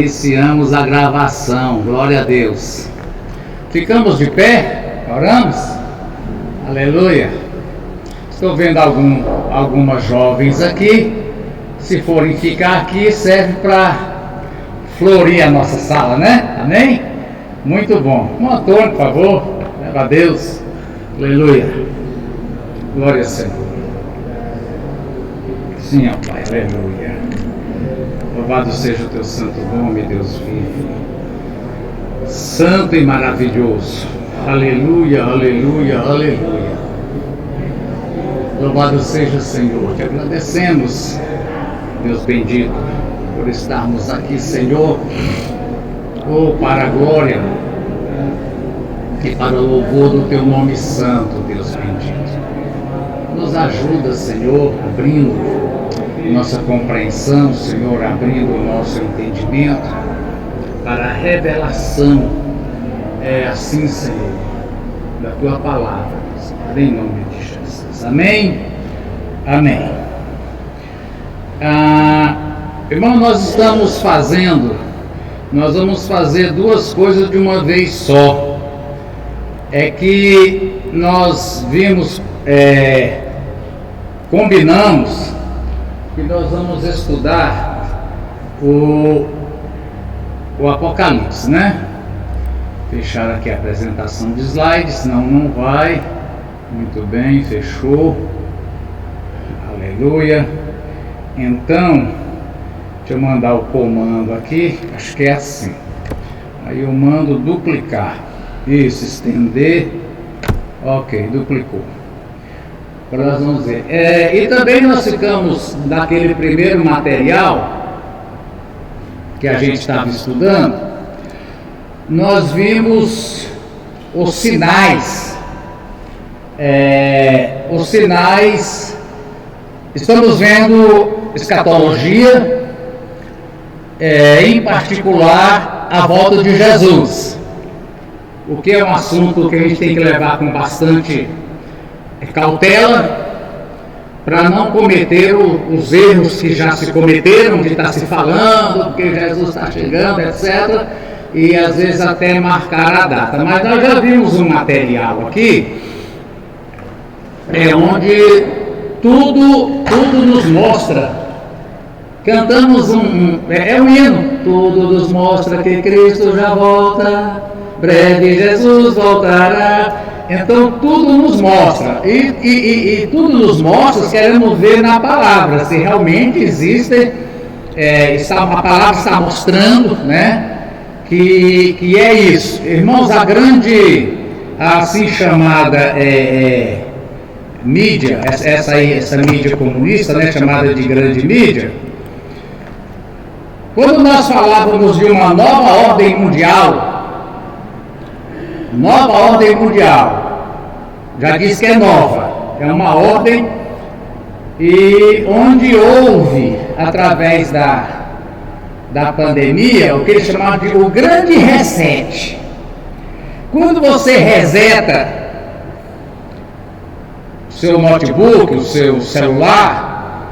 Iniciamos a gravação, glória a Deus. Ficamos de pé, oramos, aleluia. Estou vendo algumas jovens aqui. Se forem ficar aqui, serve para florir a nossa sala, né? Amém? Muito bom. Um Antônio, por favor, leva a Deus, aleluia, glória ao Senhor. Sim, ó Pai, aleluia. Louvado seja o teu santo nome, Deus vivo, santo e maravilhoso, aleluia, aleluia, aleluia. Louvado seja o Senhor, te agradecemos, Deus bendito, por estarmos aqui, Senhor, para a glória e para o louvor do teu nome santo, Deus bendito. Nos ajuda, Senhor, abrindo nossa compreensão, Senhor, abrindo o nosso entendimento para a revelação, assim, Senhor, da Tua Palavra, Senhor, em nome de Jesus. Amém? Amém. Irmão, nós vamos fazer duas coisas de uma vez só. É que nós combinamos que nós vamos estudar o Apocalipse, né? Fechar aqui a apresentação de slides, senão não vai. Muito bem, fechou. Aleluia. Então, deixa eu mandar o comando aqui, acho que é assim. Aí eu mando duplicar. Isso, estender. Ok, duplicou. Agora nós vamos ver. E também nós ficamos naquele primeiro material que a gente estava estudando, nós vimos os sinais. Estamos vendo escatologia, em particular a volta de Jesus, o que é um assunto que a gente tem que levar com bastante cautela, para não cometer os erros que já se cometeram, de estar se falando, porque Jesus está chegando, etc., e às vezes até marcar a data. Mas nós já vimos um material aqui, onde tudo nos mostra. Cantamos um hino, tudo nos mostra que Cristo já volta, breve Jesus voltará. Então tudo nos mostra, e tudo nos mostra, queremos ver na palavra, se realmente existe, a palavra está mostrando, né, que é isso. Irmãos, a grande, assim chamada mídia, essa mídia comunista, né, chamada de grande mídia, quando nós falávamos de uma nova ordem mundial, já diz que é nova, é uma ordem, e onde houve, através da pandemia, o que eles chamavam de o grande reset. Quando você reseta o seu notebook, o seu celular,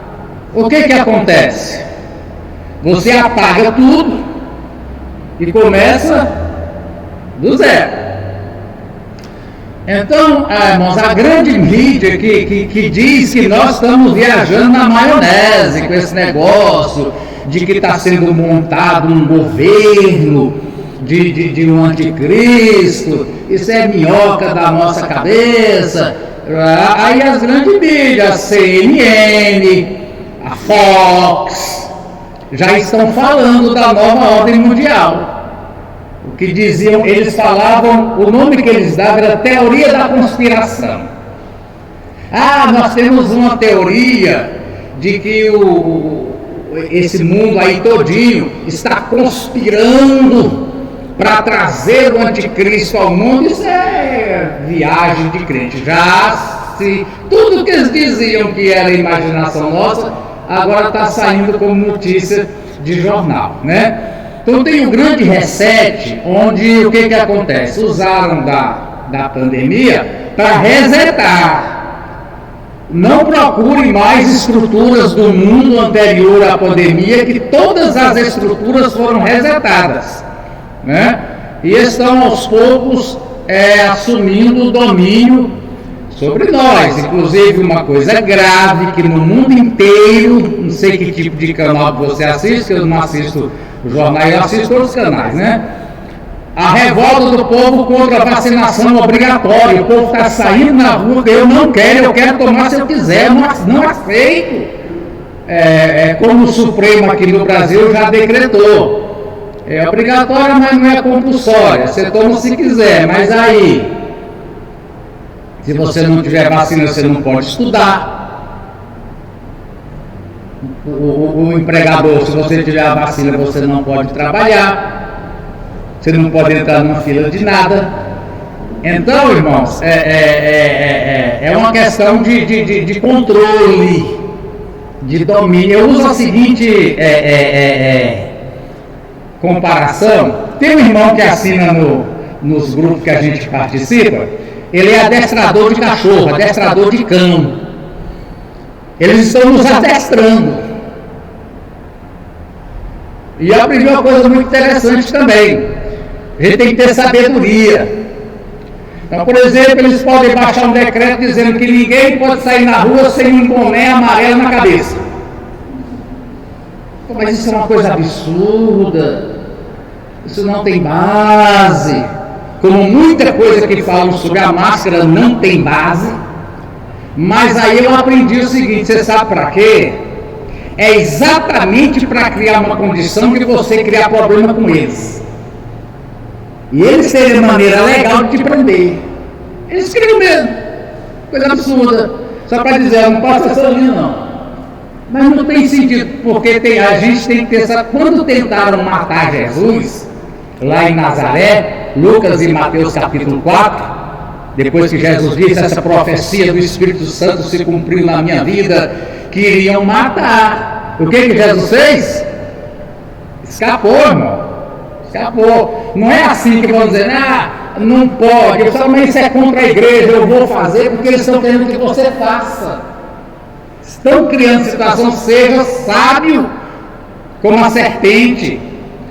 o que acontece? Você apaga tudo e começa do zero. Então, irmãos, a grande mídia que diz que nós estamos viajando na maionese com esse negócio de que está sendo montado um governo de um anticristo, isso é minhoca da nossa cabeça. Aí as grandes mídias, a CNN, a Fox, já estão falando da nova ordem mundial. O que diziam, eles falavam, o nome que eles davam era teoria da conspiração. Nós temos uma teoria de que esse mundo aí todinho está conspirando para trazer o anticristo ao mundo. Isso é viagem de crente. Tudo que eles diziam que era imaginação nossa, agora está saindo como notícia de jornal, né? Então tem um grande reset, onde o que acontece? Usaram da pandemia para resetar. não procurem mais estruturas do mundo anterior à pandemia, que todas as estruturas foram resetadas, né? E estão aos poucos assumindo o domínio sobre nós. Inclusive, uma coisa grave que no mundo inteiro, não sei que tipo de canal você assiste, eu não assisto o jornal, eu assisto outros canais, né? A revolta do povo contra a vacinação obrigatória. O povo está saindo na rua, eu não quero, eu quero tomar se eu quiser, não aceito. Como o Supremo aqui no Brasil já decretou. É obrigatória, mas não é compulsória. Você toma se quiser, mas aí, se você não tiver vacina, você não pode estudar. O empregador, se você tiver a vacina, você não pode trabalhar. Você não pode entrar numa fila de nada. Então, irmãos, é uma questão de controle, de domínio. Eu uso a seguinte comparação. Tem um irmão que assina nos grupos que a gente participa. Ele é adestrador de cachorro, adestrador de cão. Eles estão nos adestrando. E eu aprendi uma coisa muito interessante também. A gente tem que ter sabedoria. Então, por exemplo, eles podem baixar um decreto dizendo que ninguém pode sair na rua sem um boné amarelo na cabeça. Mas isso é uma coisa absurda. Isso não tem base. Como muita coisa que falam sobre a máscara não tem base. Mas aí eu aprendi o seguinte, você sabe para quê? É exatamente para criar uma condição de você criar problema com eles. E eles terem maneira legal de te prender. Eles criam mesmo. Coisa absurda. Só para dizer, não passa essa linha não. Mas não tem sentido, porque a gente tem que pensar, quando tentaram matar Jesus, lá em Nazaré, Lucas e Mateus capítulo 4, depois que Jesus disse essa profecia do Espírito Santo se cumpriu na minha vida, que iriam matar. O que Jesus fez? Escapou, irmão. Escapou. Não é assim que vão dizer, não pode, eu falo, mas isso é contra a igreja, eu vou fazer porque eles estão querendo que você faça. Estão criando situação, seja sábio como a serpente.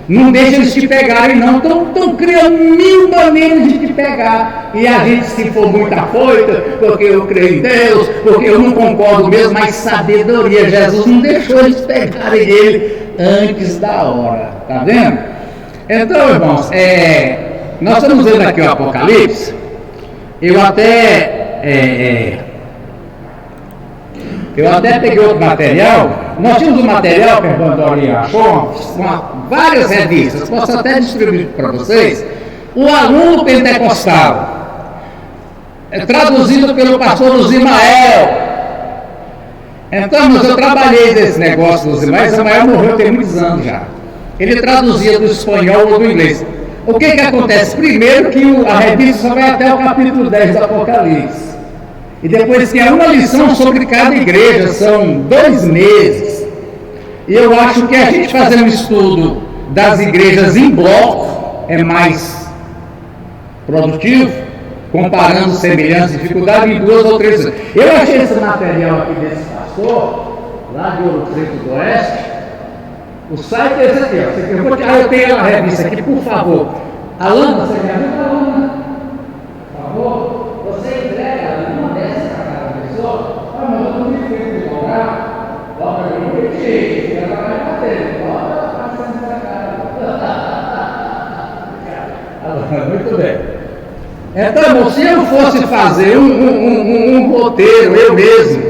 Não deixa eles te pegarem, não. Estão criando 1000 maneiras de te pegar. E a gente, se for muito afoita, porque eu creio em Deus, porque eu não concordo mesmo, mas sabedoria. Jesus não deixou eles pegarem ele antes da hora. Tá vendo? Então, irmãos, nós estamos vendo aqui o Apocalipse. Eu até peguei outro material. Nós tínhamos um material que a irmã Dorinha achou, várias revistas, posso até distribuir para vocês. O Aluno Pentecostal, traduzido pelo pastor Zimael. Então, mas eu trabalhei nesse negócio do Zimael. Zimael morreu tem muitos anos já. Ele traduzia do espanhol ou do inglês. O que acontece? Primeiro que a revista só vai até o capítulo 10 do Apocalipse. E depois que é uma lição sobre cada igreja, são 2 meses. E eu acho que a gente fazer um estudo das igrejas em bloco é mais produtivo, comparando semelhanças e dificuldades em 2 ou 3 vezes. Eu achei esse material aqui desse pastor, lá de Ouro Preto do Oeste. O site é esse aqui, ó. Eu tenho a revista aqui, por favor. Alana, você quer ver? Alana? Por favor. Você entrega uma dessas para cada pessoa? Mas eu não me fico de comprar. Bota ali no peixe, fica para cá e bater. Bota para cá. Muito bem. Então, se eu fosse fazer um roteiro, eu mesmo,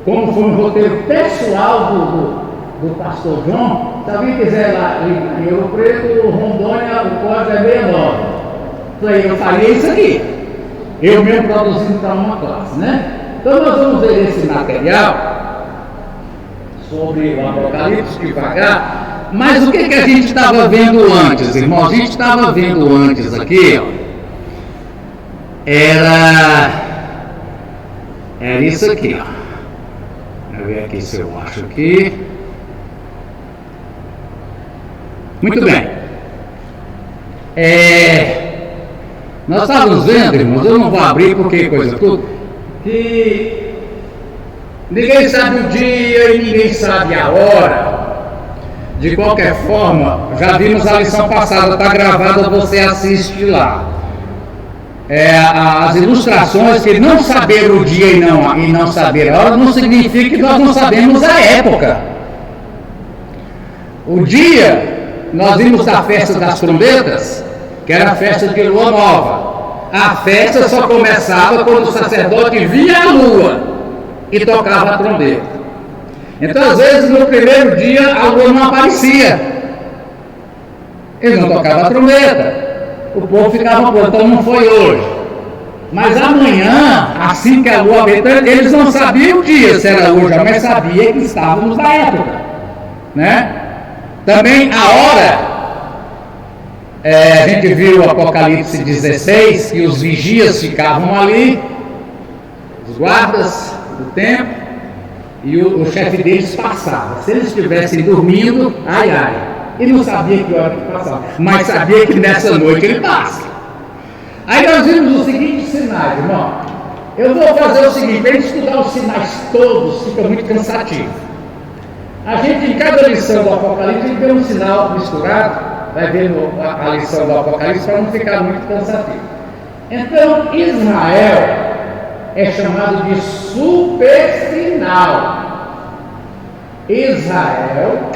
como foi um roteiro pessoal do pastor João, se alguém quiser lá em Ouro Preto, Rondônia, o código é 69. Então eu faria isso aqui. Eu mesmo produzindo para uma classe, né? Então nós vamos ver esse material sobre o Apocalipse devagar. Mas o que a gente estava vendo antes, irmãos? A gente estava vendo antes aqui, ó. Era isso aqui, ó. Deixa eu ver aqui se eu acho aqui. Muito bem. Nós estávamos vendo, irmãos, eu não vou abrir porque coisa tudo, que Ninguém sabe o dia e ninguém sabe a hora. De qualquer forma, já vimos a lição passada, está gravada, você assiste lá. As ilustrações, que não saber o dia e não saber a hora não significa que nós não sabemos a época. O dia, nós vimos da festa das trombetas, que era a festa de lua nova. A festa só começava quando o sacerdote via a lua e tocava a trombeta. Então, às vezes, no primeiro dia, a lua não aparecia. Ele não tocava a trombeta. O povo ficava pronto, então não foi hoje. Mas amanhã, assim que a lua aberta, eles não sabiam o dia, se era hoje, mas sabia que estávamos na época, né? Também a hora, a gente viu o Apocalipse 16, que os vigias ficavam ali, os guardas do templo, e o chefe deles passava. Se eles estivessem dormindo, ai ai, ele não sabia que hora que passava, mas sabia que nessa noite ele passa. Aí nós vimos os seguintes sinais, irmão. Eu vou fazer o seguinte, para gente estudar os sinais todos, fica muito cansativo. A gente, em cada lição do Apocalipse, a gente vê um sinal misturado, vai ver a lição do Apocalipse para não ficar muito cansativo. Então, Israel é chamado de super sinal. Israel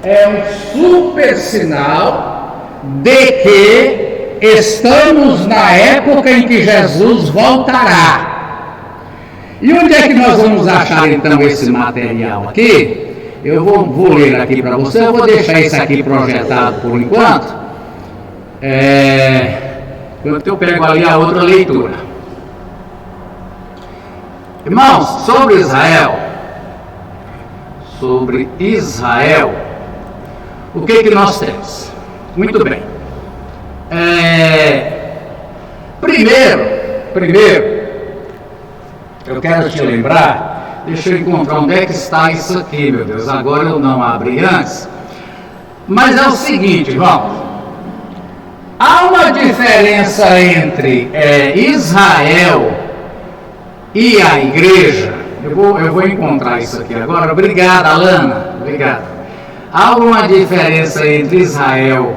é um super sinal de que estamos na época em que Jesus voltará. E onde é que nós vamos achar então esse material aqui? Eu vou ler aqui para você, eu vou deixar isso aqui projetado por enquanto. Enquanto eu pego ali a outra leitura. Irmãos, sobre Israel, o que nós temos? Muito bem. Primeiro, eu quero te lembrar, deixa eu encontrar onde é que está isso aqui, meu Deus, agora eu não abri antes, mas é o seguinte, irmão, há uma diferença entre Israel e a igreja. Eu vou encontrar isso aqui agora. Obrigado, Alana. Obrigado. Há uma diferença entre Israel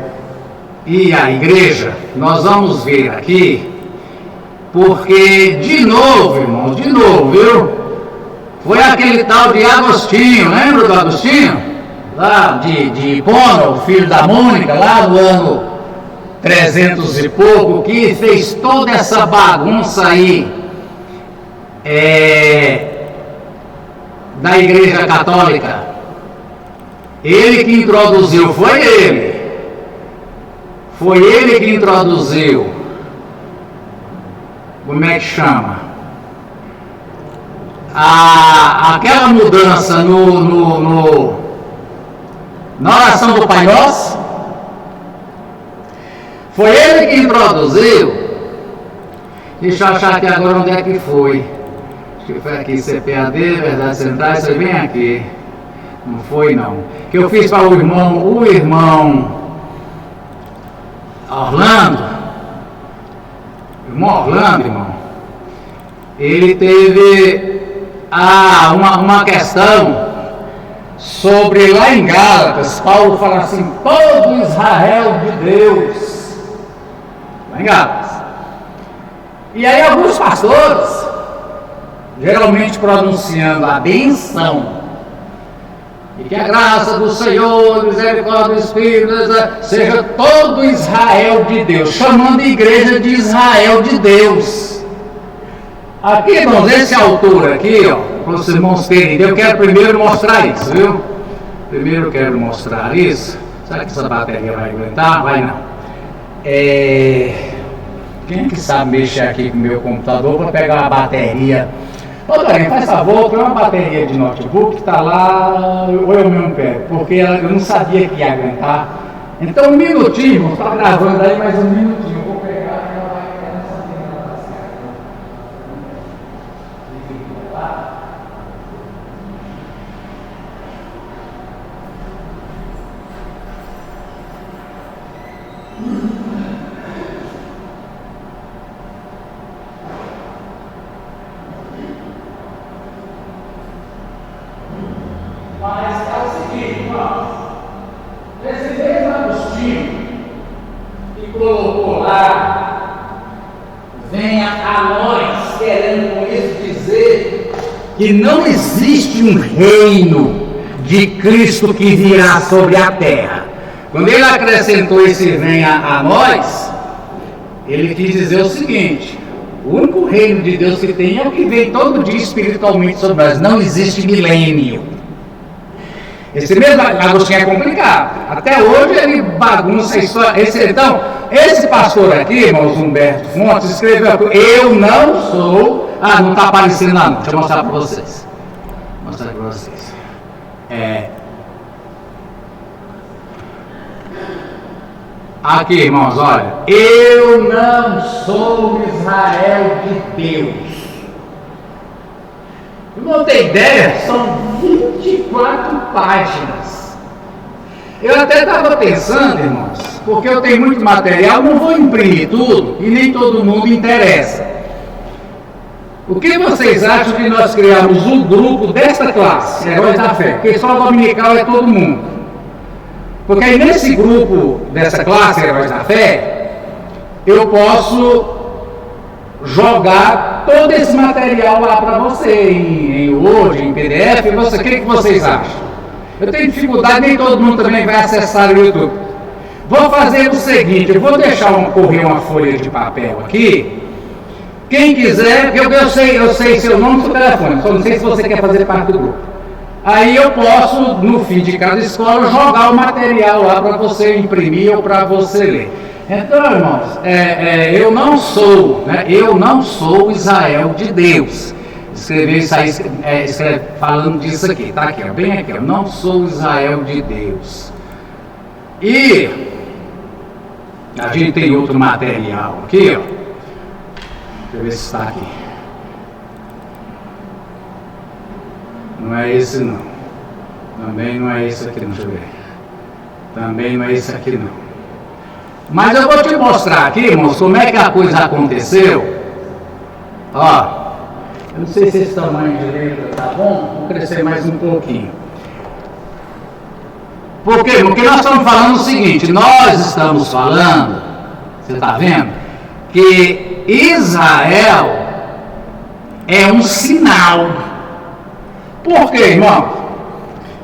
e a igreja. Nós vamos ver aqui, porque de novo, irmão, viu? Foi aquele tal de Agostinho, lembra do Agostinho? Lá de Hipona, o filho da Mônica, lá no ano 300 e pouco, que fez toda essa bagunça aí da Igreja Católica. Ele que introduziu, foi ele que introduziu, como é que chama? Aquela mudança na oração do Pai Nosso. Foi ele que introduziu. Deixa eu achar aqui agora onde é que foi. Acho que foi aqui, CPAD, Verdades Centrais, você vem aqui. Não foi não. Que eu fiz para o irmão Orlando. Irmão. Ele teve uma questão sobre, lá em Gálatas, Paulo fala assim, todo Israel de Deus. Lá em Gálatas. E aí alguns pastores, geralmente pronunciando a benção, e que a graça do Senhor, misericórdia do Espírito, seja todo Israel de Deus, chamando a igreja de Israel de Deus. Aqui, irmãos, esse autor aqui, para os irmãos terem ideia, eu quero primeiro mostrar isso, viu? Primeiro eu quero mostrar isso. Será que essa bateria vai aguentar? Vai não. Quem que sabe mexer aqui com o meu computador para pegar a bateria? Ô, Dorinha, faz favor, tem uma bateria de notebook que está lá, ou eu mesmo pego, porque eu não sabia que ia aguentar. Então, um minutinho, está gravando aí mais um minutinho, eu vou pegar e ela vai ficar nessa tela, tá certo? colocou lá, venha a nós, querendo com isso dizer que não existe um reino de Cristo que virá sobre a terra. Quando ele acrescentou esse venha a nós, ele quis dizer o seguinte: o único reino de Deus que tem é o que vem todo dia espiritualmente sobre nós. Não existe milênio. Esse mesmo Agostinho é complicado. Até hoje ele bagunça a história. Então, esse pastor aqui, irmãos, Humberto Fontes, escreveu: eu não sou. Ah, não está aparecendo lá, não. Deixa eu mostrar para vocês. Vou mostrar para vocês. Aqui, irmãos, olha. Eu não sou Israel de Deus. Não tem ideia, são 24 páginas. Eu até estava pensando, irmãos, porque eu tenho muito material, não vou imprimir tudo e nem todo mundo interessa. O que vocês acham que nós criamos um grupo desta classe, Heróis da Fé? Porque só o dominical é todo mundo. Porque aí nesse grupo dessa classe, Heróis da Fé, eu posso jogar todo esse material lá para você, em Word, em PDF. O que vocês acham? Eu tenho dificuldade, nem todo mundo também vai acessar o YouTube. Vou fazer o seguinte: eu vou deixar correr uma folha de papel aqui. Quem quiser, eu sei seu nome e seu telefone, só não sei se você quer fazer parte do grupo. Aí eu posso, no fim de cada escola, jogar o material lá para você imprimir ou para você ler. Então, irmãos, eu não sou Israel de Deus. Escrever isso aí, falando disso aqui, tá aqui, ó, bem aqui, eu não sou Israel de Deus. E a gente tem outro material aqui, ó. Deixa eu ver se está aqui. Não é esse não. Também não é esse aqui não, deixa eu ver. Também não é esse aqui não. Mas eu vou te mostrar aqui, irmãos, como é que a coisa aconteceu. Ó, eu não sei se esse tamanho de letra tá bom, vou crescer mais um pouquinho. Por quê? Porque nós estamos falando o seguinte: nós estamos falando, você está vendo, que Israel é um sinal. Por quê, irmão?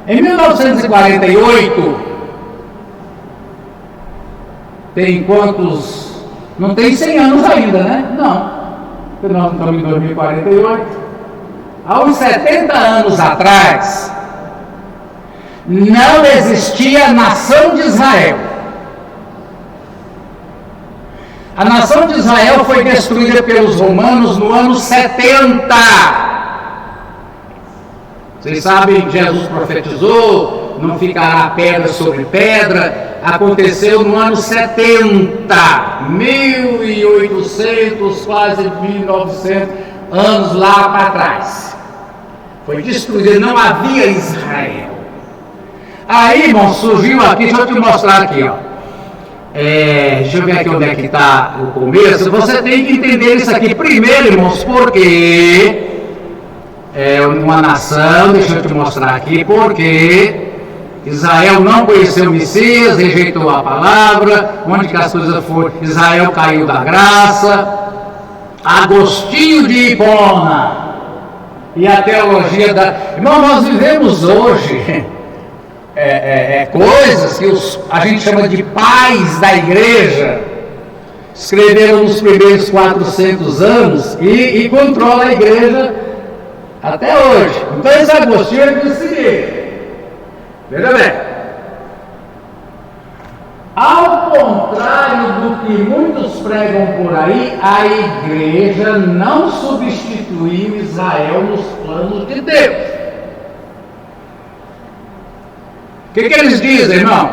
Em 1948, tem quantos? Não tem 100 anos ainda, né? Não. Nós estamos em 2048. Há uns 70 anos atrás, não existia a nação de Israel. A nação de Israel foi destruída pelos romanos no ano 70. Vocês sabem, Jesus profetizou: não ficará pedra sobre pedra. Aconteceu no ano 70, 1800, quase 1900 anos lá para trás. Foi destruída, não havia Israel. Aí, irmão, surgiu aqui, deixa eu te mostrar aqui, ó. Deixa eu ver aqui onde é que está o começo. Você tem que entender isso aqui primeiro, irmãos, porque uma nação, deixa eu te mostrar aqui, porque Israel não conheceu o Messias, rejeitou a palavra. Onde que as coisas foram? Israel caiu da graça. Agostinho de Hipona e a teologia da... Irmão, nós vivemos hoje coisas que a gente chama de pais da igreja escreveram nos primeiros 400 anos e controla a igreja até hoje. Então esse Agostinho diz o seguinte: veja bem, ao contrário do que muitos pregam por aí, a igreja não substituiu Israel nos planos de Deus. O que eles dizem, irmão?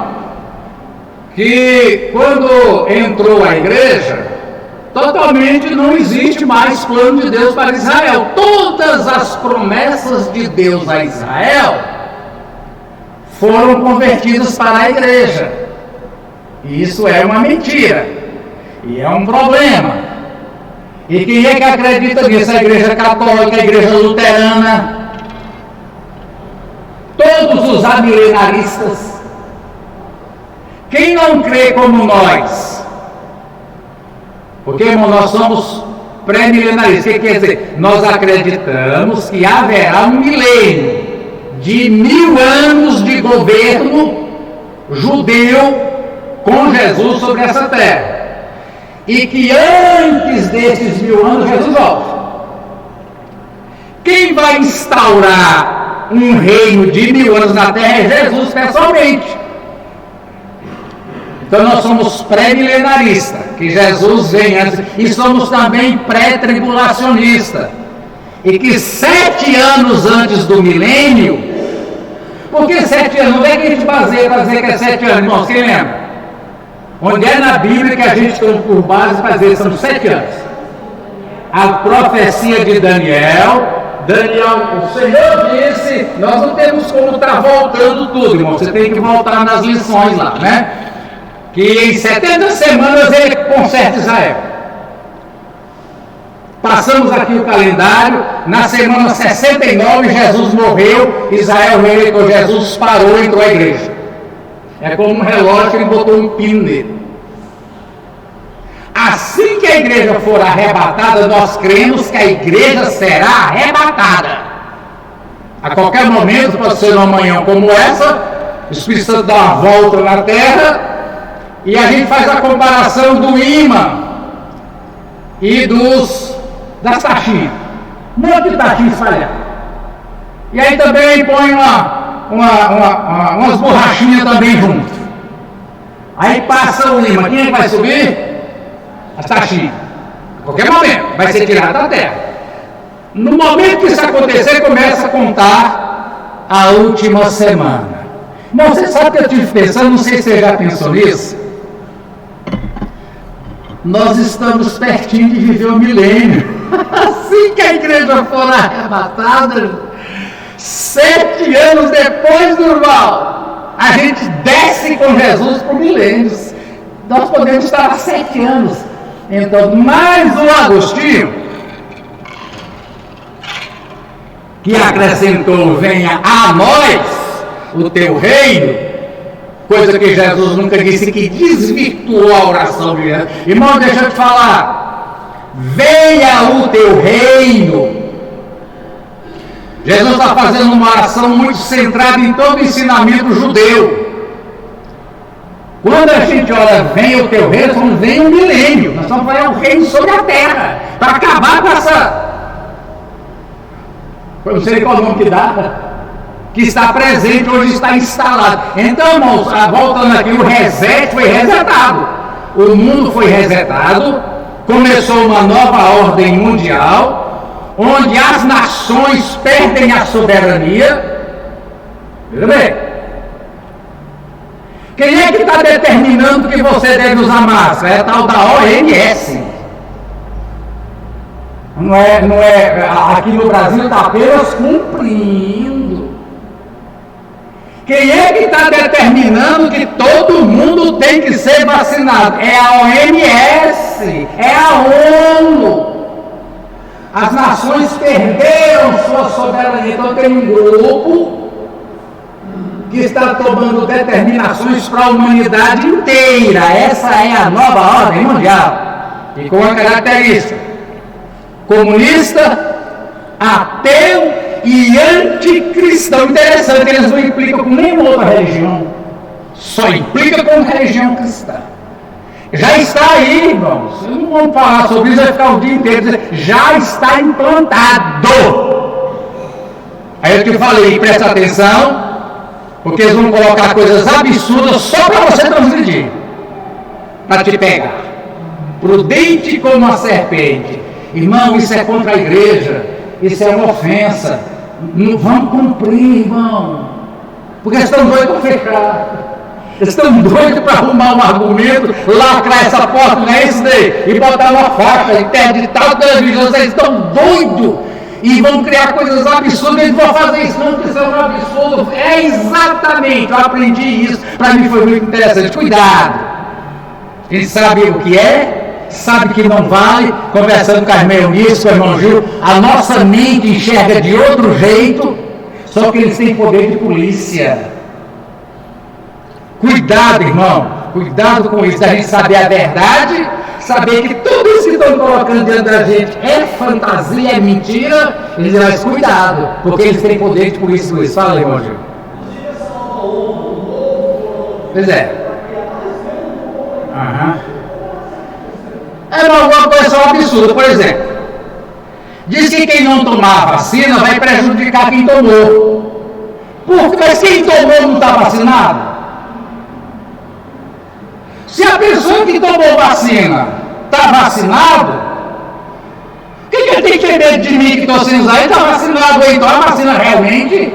Que quando entrou a igreja, totalmente não existe mais plano de Deus para Israel. Todas as promessas de Deus a Israel foram convertidas para a igreja. E isso é uma mentira. E é um problema. E quem é que acredita nisso? A igreja católica, a igreja luterana, todos os amilenaristas. Quem não crê como nós Porque, irmão, nós somos pré-milenaristas. O que quer dizer? Nós acreditamos que haverá um milênio de 1000 anos de governo judeu com Jesus sobre essa terra. E que antes desses 1000 anos Jesus volta. Quem vai instaurar um reino de 1000 anos na terra é Jesus pessoalmente. Então nós somos pré-milenaristas, que Jesus vem antes, e somos também pré-tribulacionistas, e que 7 anos antes do milênio, por que 7 anos? Onde é que a gente baseia para dizer que é 7 anos, irmãos? Quem lembra? Onde é na Bíblia que a gente tem por base para dizer que são 7 anos? A profecia de Daniel, o Senhor disse, nós não temos como estar voltando tudo, irmão, você tem que voltar nas lições lá, né? Que em 70 semanas ele conserta Israel. Passamos aqui o calendário, na semana 69 Jesus morreu, Israel reinou, Jesus parou e entrou a igreja. É como um relógio que ele botou um pino nele. Assim que a igreja for arrebatada, nós cremos que a igreja será arrebatada. A qualquer momento, pode ser uma manhã como essa, o Espírito Santo dá uma volta na terra, e a gente faz a comparação do imã e das taxinhas. Um monte de taxinha espalhada. E aí também põe umas borrachinhas também junto. Aí passa o imã. Quem é que vai subir? As taxinhas. A qualquer momento vai ser tirado da terra. No momento que isso acontecer, começa a contar a última semana. Não, você sabe que eu estive pensando, não sei se você já pensou nisso. Nós estamos pertinho de viver o milênio. Assim que a igreja for arrebatada, 7 anos depois do mal, a gente desce com Jesus para o milênio. Nós podemos estar há 7 anos. Então, mais o Agostinho, que acrescentou, venha a nós o teu reino, coisa que Jesus nunca disse, que desvirtuou a oração de Jesus. Irmão, deixa eu te falar, venha o teu reino. Jesus está fazendo uma oração muito centrada em todo o ensinamento judeu. Quando a gente ora, venha o teu reino, nós vem um milênio, nós estamos falando um reino sobre a terra, para acabar com essa, eu não sei qual nome que dá, que está presente, hoje está instalado. Então, irmãos, voltando aqui, o reset foi resetado. O mundo foi resetado, começou uma nova ordem mundial, onde as nações perdem a soberania. Veja bem. Quem é que está determinando que você deve usar máscara? É a tal da OMS. Não é, aqui no Brasil está apenas cumprindo. Quem é que está determinando que todo mundo tem que ser vacinado? É a OMS, é a ONU. As nações perderam sua soberania. Então tem um grupo que está tomando determinações para a humanidade inteira. Essa é a nova ordem mundial. E com a característica comunista, ateu e anticristão. Interessante, eles não implicam com nenhuma outra religião, só implica com religião cristã. Já está aí, irmãos, não vamos falar sobre isso, vai ficar o dia inteiro, já está implantado. Aí eu te falei, presta atenção, porque eles vão colocar coisas absurdas só para você transgredir, para te pegar, prudente como a serpente. Irmão, isso é contra a igreja, isso é uma ofensa. Não vamos cumprir, irmão, porque eles estão doidos para fechar, eles estão doidos para arrumar um argumento, lacrar essa porta, não é isso daí, e botar uma faixa, interditar todas as vigilâncias. Eles estão doidos e vão criar coisas absurdas. Eles vão fazer isso, não, que isso é um absurdo. É exatamente, eu aprendi isso, para mim foi muito interessante. Cuidado, a gente sabe o que é, sabe que não vale. Conversando com a irmã Eunice, com o irmão Gil, a nossa mente enxerga de outro jeito, só que eles têm poder de polícia. Cuidado, irmão, cuidado com isso, a gente saber a verdade, saber que tudo isso estão colocando diante da gente é fantasia, é mentira, eles dizem, mas cuidado, porque eles têm poder de por isso. Fala aí, irmão Gil. Pois é. É uma coisa absurda, por exemplo. Diz que quem não tomar a vacina vai prejudicar quem tomou. Mas quem tomou não está vacinado? Se a pessoa que tomou vacina está vacinado, quem que tem que ter medo de mim que estou sem usar? Ele está vacinado, então a vacina realmente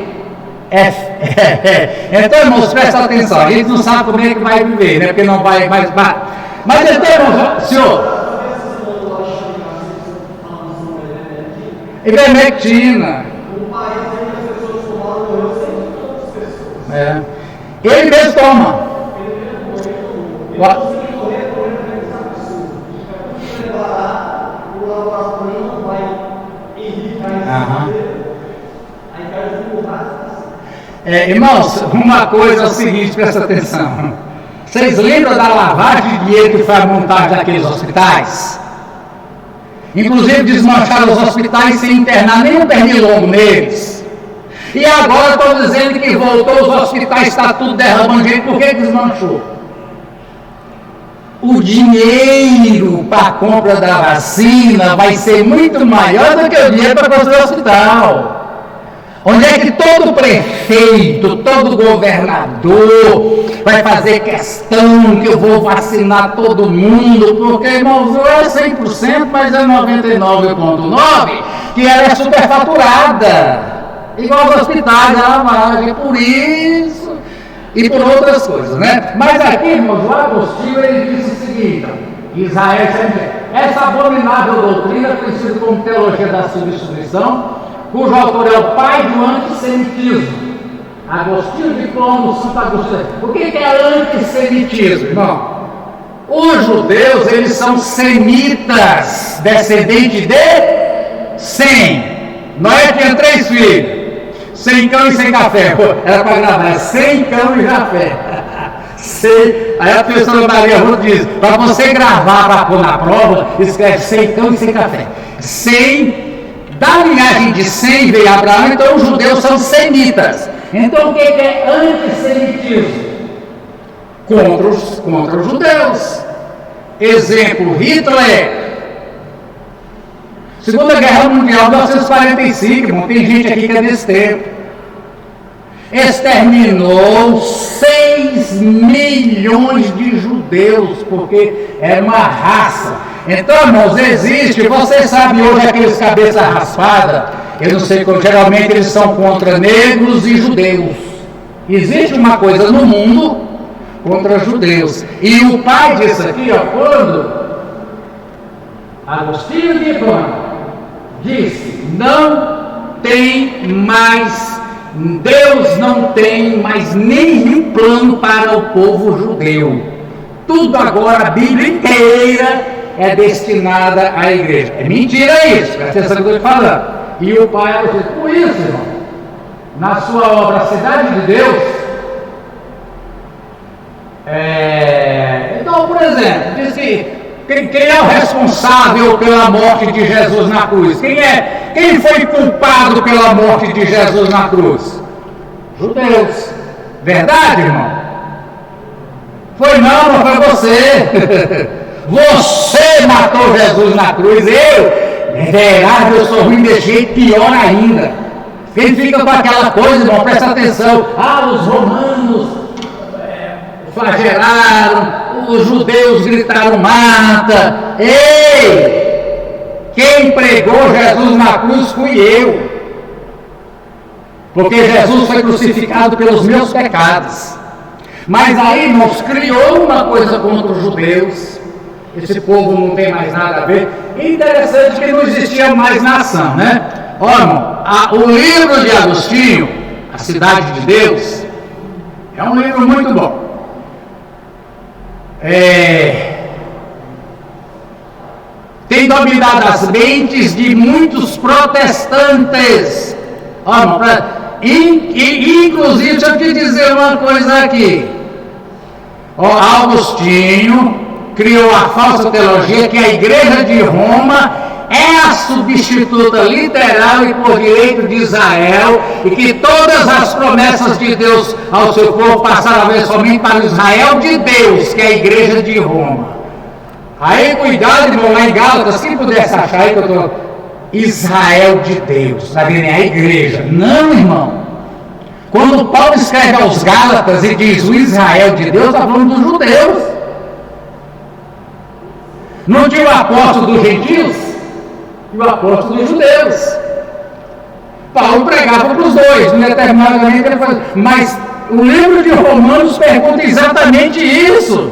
Então, irmãos, presta atenção. A gente não sabe como é que vai viver, né? Porque não vai mais. Mas então, irmãos, senhor. Ivermectina. Ele mesmo toma. Irmãos, uma coisa é o seguinte, presta atenção. Vocês lembram da lavagem de dinheiro que foi a montagem daqueles hospitais? Inclusive desmancharam os hospitais sem internar nenhum pernilongo neles. E agora estão dizendo que voltou, os hospitais está tudo derramando dinheiro. Por que desmanchou? O dinheiro para a compra da vacina vai ser muito maior do que o dinheiro para construir o hospital. Onde é que todo prefeito, todo governador vai fazer questão que eu vou vacinar todo mundo, porque, irmãos, não é 100%, mas é 99,9%, que ela é superfaturada, igual os hospitais, a lavagem, por isso e por outras coisas, né? Mas aqui, irmãos, o Agostinho, ele disse o seguinte: Israel, essa abominável doutrina, conhecida como teologia da substituição, cujo autor é o pai do antissemitismo. Agostinho de Hipona, Santo Agostinho. O que é antissemitismo, irmão? Os judeus, eles são semitas, descendentes de Sem. Noé tinha 3 filhos, sem cão e sem café. Era para gravar, sem cão e café. Aí a pessoa Maria Ruth diz, para você gravar, para pôr na prova, escreve sem cão e sem café. Sem. Da linhagem de Sem veio Abraão, então os judeus são semitas. Então o que é antissemitismo? Contra os judeus. Exemplo, Hitler. Segunda Guerra Mundial, 1945, irmão, tem gente aqui que é desse tempo. Exterminou 6 milhões de judeus, porque era uma raça. Então, irmãos, existe, vocês sabem hoje aqueles cabeça raspada, eu não sei como, geralmente eles são contra negros e judeus. Existe uma coisa no mundo contra judeus. E o pai disso aqui, ó, quando Agostinho de Hipona disse, não tem mais, Deus não tem mais nenhum plano para o povo judeu. Tudo agora, a Bíblia inteira é destinada à igreja. É mentira isso, presta atenção no que eu estou falando. E o pai, por isso, irmão, na sua obra A Cidade de Deus, então, por exemplo, diz que quem é o responsável pela morte de Jesus na cruz? Quem foi culpado pela morte de Jesus na cruz? Judeus. Verdade, irmão? Não foi você. Você matou Jesus na cruz. Eu sou ruim desse jeito, pior ainda. Quem fica com aquela coisa, irmão, presta atenção. Os romanos flagelaram, os judeus gritaram mata. Quem pregou Jesus na cruz fui eu, porque Jesus foi crucificado pelos meus pecados. Mas aí, irmãos, criou uma coisa contra os judeus. Esse povo não tem mais nada a ver. Interessante que não existia mais nação, né? Olha, o livro de Agostinho, A Cidade de Deus, é um livro muito bom. Tem dominado as mentes de muitos protestantes. Inclusive, deixa eu te dizer uma coisa aqui. Agostinho criou a falsa teologia que a Igreja de Roma é a substituta literal e por direito de Israel, e que todas as promessas de Deus ao seu povo passaram a ver somente para o Israel de Deus, que é a Igreja de Roma. Aí cuidado, irmão, lá em Gálatas, quem pudesse achar aí que eu estou Israel de Deus, está vendo? É a igreja. Não, irmão. Quando Paulo escreve aos Gálatas e diz o Israel de Deus, está falando dos judeus. Não tinha o apóstolo dos gentios e o apóstolo dos judeus. Paulo pregava para os dois, em determinado momento ele fazia. Mas o livro de Romanos pergunta exatamente isso.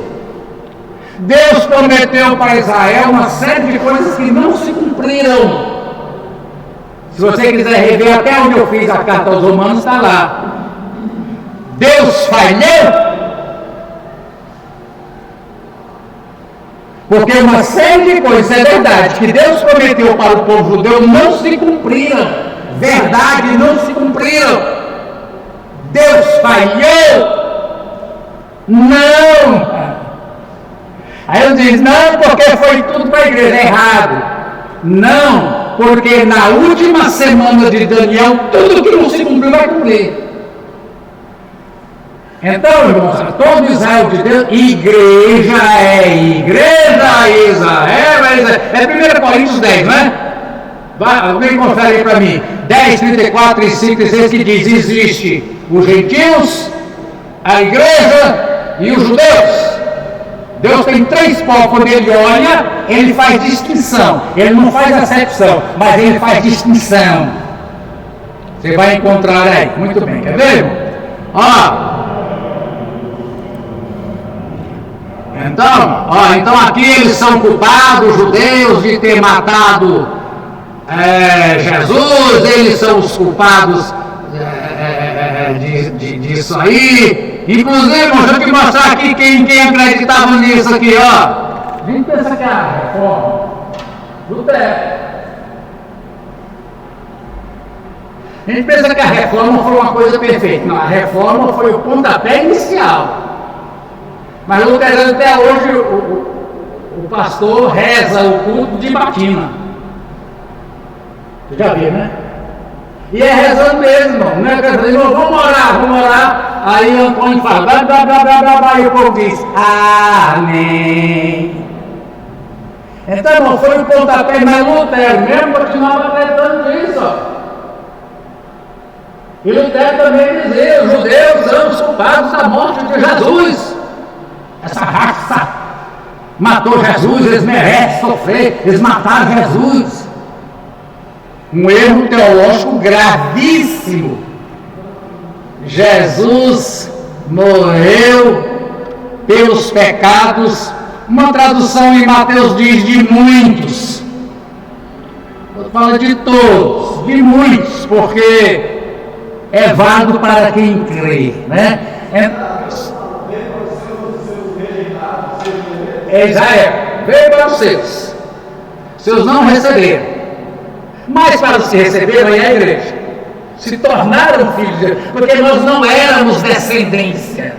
Deus prometeu para Israel uma série de coisas que não se cumpriram. Se você quiser rever até onde eu fiz a carta aos Romanos, está lá. Deus falhou, porque uma série de coisas, é verdade, que Deus prometeu para o povo judeu não se cumpriram. Verdade, não se cumpriram. Deus falhou? Não. Aí ele diz, não, porque foi tudo para a igreja. É errado. Não, porque na última semana de Daniel, tudo que não se cumpriu vai cumprir. Então, irmãos, todo Israel de Deus, igreja, Israel é Israel. É 1 Coríntios 10, não é? Alguém confere aí para mim. 10, 34, 35, 36, que diz, existe os gentios, a igreja e os judeus. Deus tem três povos. Quando ele olha, ele faz distinção. Ele não faz acepção, mas ele faz distinção. Você vai encontrar aí. Muito bem, quer ver? Então aqui eles são culpados, os judeus, de ter matado Jesus. Eles são os culpados disso aí. Inclusive, deixa eu te mostrar aqui quem acreditava nisso aqui, ó. Vem pensar que a reforma Lutero. A gente pensa que a reforma foi uma coisa perfeita. Não, a reforma foi o pontapé inicial. Mas o Lutero, até hoje, o pastor reza o culto de batina. Você já viu, né? E é rezando mesmo, não é rezando, irmão, vamos orar. Aí o Antônio fala, blá, blá, blá, blá, blá, blá, e o povo diz, amém. Então, irmão, foi o pontapé, mas Lutero mesmo continuava acreditando nisso, ó. E Lutero também dizia, os judeus são os culpados da morte de Jesus. Essa raça matou Jesus, eles merecem sofrer, eles mataram Jesus. Um erro teológico gravíssimo. Jesus morreu pelos pecados. Uma tradução em Mateus diz de muitos. Fala de todos, de muitos, porque é válido para quem crê, né? Israel veio para os seus não receberam. Mas para se receber, aí a igreja se tornaram filhos de Deus, porque nós não éramos descendência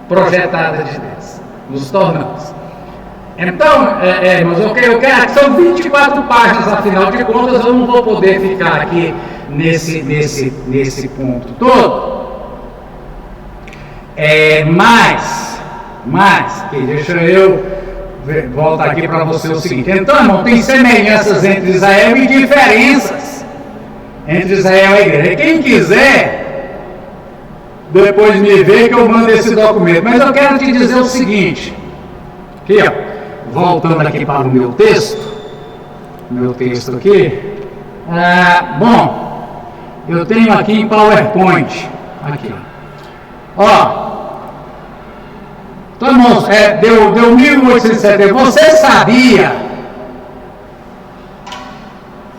projetada de Deus, nos tornamos. Então, irmãos, eu quero, são 24 páginas, afinal de contas, eu não vou poder ficar aqui nesse ponto todo. Mas, que deixa eu voltar aqui para você o seguinte. Então, irmão, tem semelhanças entre Israel e diferenças entre Israel e a igreja. Quem quiser, depois me vê que eu mando esse documento. Mas eu quero te dizer o seguinte. Aqui, ó, voltando aqui para o meu texto aqui. Bom, eu tenho aqui em PowerPoint. Aqui, ó. Então, irmãos, deu 1870. Você sabia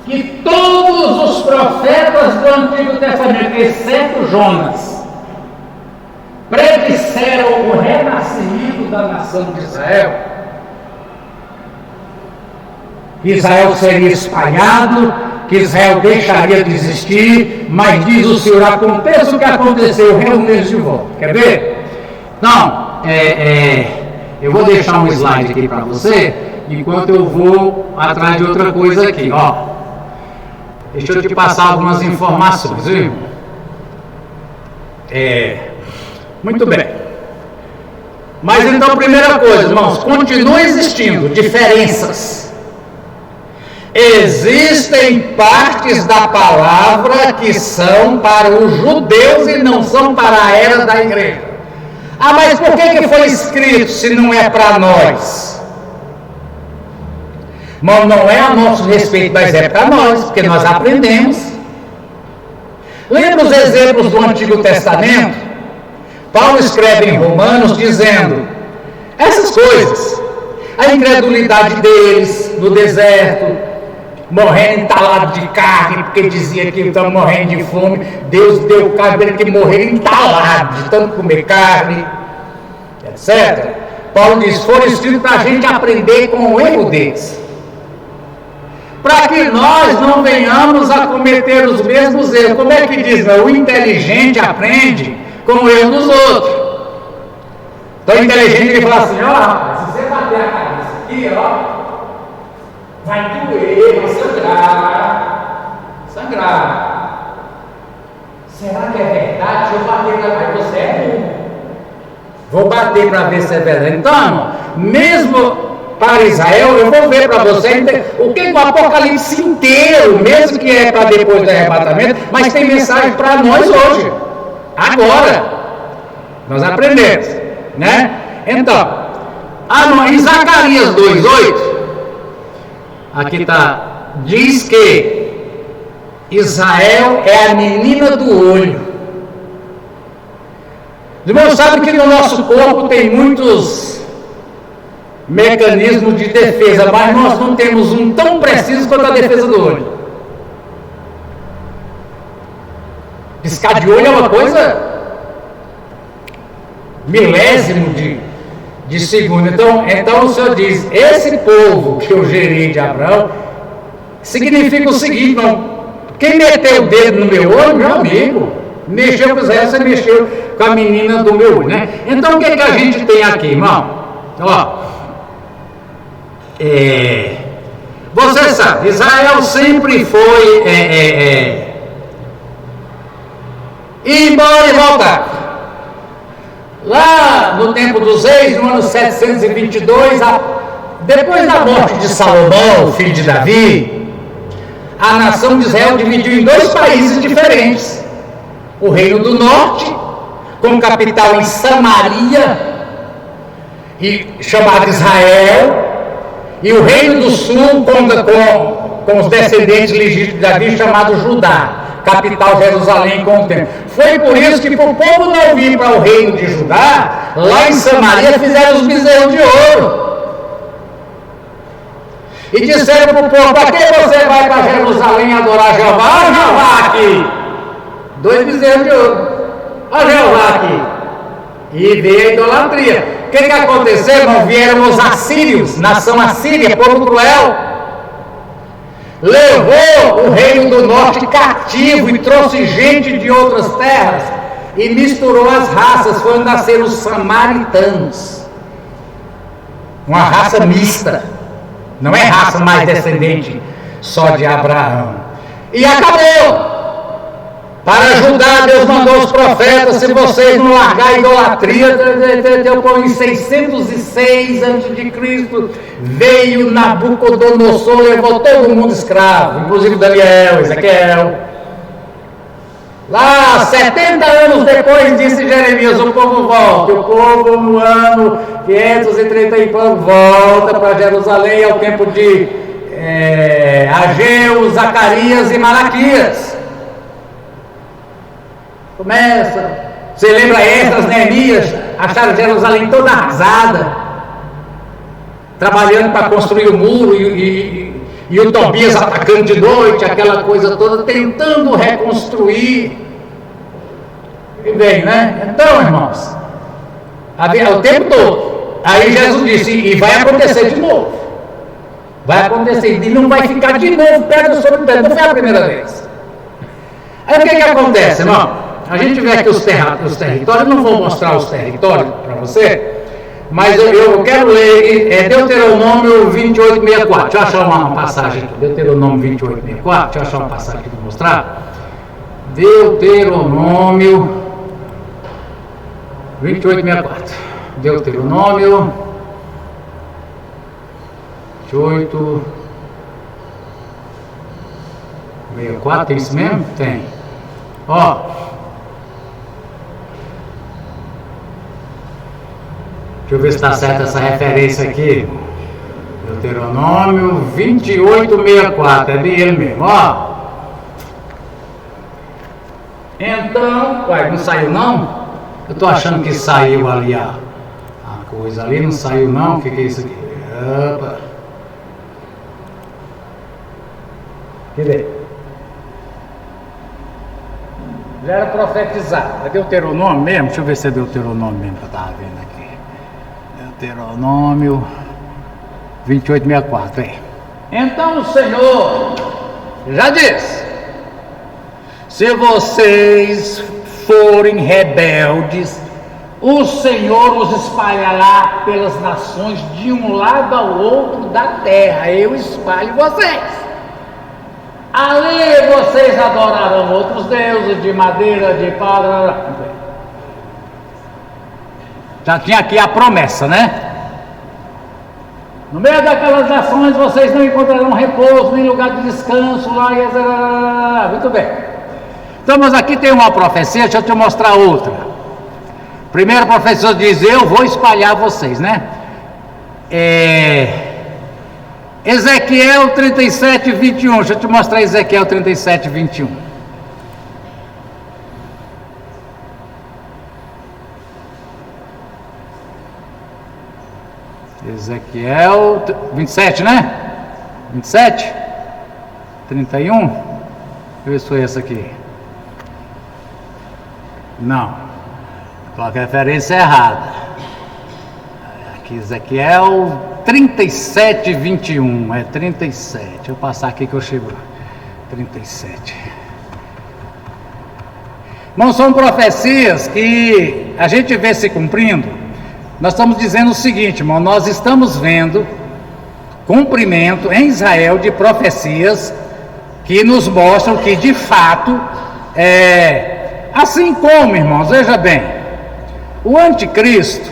que todos os profetas do Antigo Testamento, exceto Jonas, predisseram o renascimento da nação de Israel? Que Israel seria espalhado, que Israel deixaria de existir, mas diz o Senhor, aconteça o que aconteceu, reúne-se de volta. Quer ver? Não. Eu vou deixar um slide aqui para você, enquanto eu vou atrás de outra coisa aqui, ó. Deixa eu te passar algumas informações, viu? Muito bem. Mas então, primeira coisa, irmãos, continua existindo diferenças. Existem partes da palavra que são para os judeus e não são para a era da igreja. Ah, mas por que foi escrito se não é para nós? Irmão, não é a nosso respeito, mas é para nós, porque nós aprendemos. Lembra os exemplos do Antigo Testamento? Paulo escreve em Romanos dizendo essas coisas. A incredulidade deles no deserto, morrendo entalado de carne, porque dizia que estão morrendo de fome. Deus deu carne que morreram entalado de tanto comer carne, etc. Paulo diz, foram escritos para a gente aprender com o erro deles, para que nós não venhamos a cometer os mesmos erros. Como é que diz? O inteligente aprende com o erro dos outros. Então o inteligente ele fala assim, ó rapaz, se você bater a cabeça aqui, ó, vai doer, vai sangrar. Será que é verdade? Deixa eu bater para ver. Você é burro. Vou bater para ver se é verdade. Então, mesmo para Israel, eu vou ver para você o que o Apocalipse inteiro, mesmo que é para depois do arrebatamento, mas tem mensagem para nós hoje, agora. Nós aprendemos, né? Então, em Zacarias 2:8, aqui está, diz que Israel é a menina do olho. Os irmãos sabem que no nosso corpo tem muitos mecanismos de defesa, mas nós não temos um tão preciso quanto a defesa do olho. Piscar de olho é uma coisa milésimo de segundo. Então o Senhor diz, esse povo que eu gerei de Abraão, significa o seguinte, não, quem meteu o dedo no meu olho, meu amigo, mexeu com Israel, você mexeu com a menina do meu olho, né? Então o que a gente tem aqui, irmão? Ó, você sabe, Israel sempre foi ir embora e voltar. Lá no tempo dos reis, no ano 722, depois da morte de Salomão, filho de Davi, a nação de Israel dividiu em dois países diferentes. O reino do norte, com capital em Samaria, chamado Israel, e o reino do sul, com os descendentes legítimos de Davi, chamado Judá, capital Jerusalém com o tempo. Foi por isso que, para o povo não vir para o reino de Judá, lá em Samaria fizeram os bezerros de ouro. E disseram para o povo, para que você vai para Jerusalém adorar Jeová? Olha Jeová aqui, 2 bezerros de ouro, olha Jeová aqui. E veio a idolatria. O que aconteceu, irmão? Vieram os assírios, nação assíria, povo cruel, levou o reino do norte cativo e trouxe gente de outras terras e misturou as raças. Foi onde nasceram os samaritanos, uma raça mista, não é raça mais descendente só de Abraão. E acabou. Para ajudar, Deus mandou os profetas, se vocês não largar a idolatria, em 606 a.C., veio Nabucodonosor, levou todo mundo escravo, inclusive Daniel, Ezequiel. Lá, 70 anos depois, disse Jeremias, o povo volta. O povo no ano 530 e pouco volta para Jerusalém, ao tempo de Ageu, Zacarias e Malaquias. Começa, você lembra Esdras, Neemias, acharam Jerusalém toda arrasada, trabalhando para construir o muro, e o Tobias atacando de noite, aquela coisa toda, tentando reconstruir. E bem, né? Então, irmãos, o tempo todo, aí Jesus disse, e vai acontecer de novo, vai acontecer, e não vai ficar de novo pedra sobre pedra, não foi a primeira vez. Aí o que acontece, irmão? A gente vê aqui os territórios, não vou mostrar os territórios para você, Mas eu quero ler Deuteronômio 28:64. Deixa eu achar uma passagem aqui. Deuteronômio 28:64. Deixa eu achar uma passagem aqui para mostrar. Deuteronômio 28:64. Deuteronômio 28:64. Tem isso mesmo? Tem. Ó. Deixa eu ver se está certa essa referência aqui. Deuteronômio 28:64. É bem ele mesmo, ó. Então, uai, não saiu não? Eu tô achando que saiu ali a coisa ali, não saiu não? O que é isso aqui? Opa. Cadê? Já era profetizado. É Deuteronômio mesmo? Deixa eu ver se é Deuteronômio mesmo que eu estava vendo aqui. Deuteronômio 28:64. Então o Senhor já disse: se vocês forem rebeldes, o Senhor os espalhará pelas nações de um lado ao outro da terra. Eu espalho vocês. Ali vocês adorarão outros deuses de madeira, de pau. Já tinha aqui a promessa, né? No meio daquelas nações vocês não encontrarão repouso, nem lugar de descanso lá. Muito bem. Então, mas aqui tem uma profecia, deixa eu te mostrar outra. Primeira profecia diz: eu vou espalhar vocês, né? Ezequiel 37:21. Deixa eu te mostrar Ezequiel 37:21. Ezequiel 27, né? 27? 31? Deixa eu ver se foi essa aqui. Não. Coloca a referência errada. Aqui Ezequiel 37:21. É 37. Deixa eu passar aqui que eu chego lá. 37. Não são profecias que a gente vê se cumprindo. Nós estamos dizendo o seguinte, irmão: nós estamos vendo cumprimento em Israel de profecias que nos mostram que de fato assim como, irmãos, veja bem, o anticristo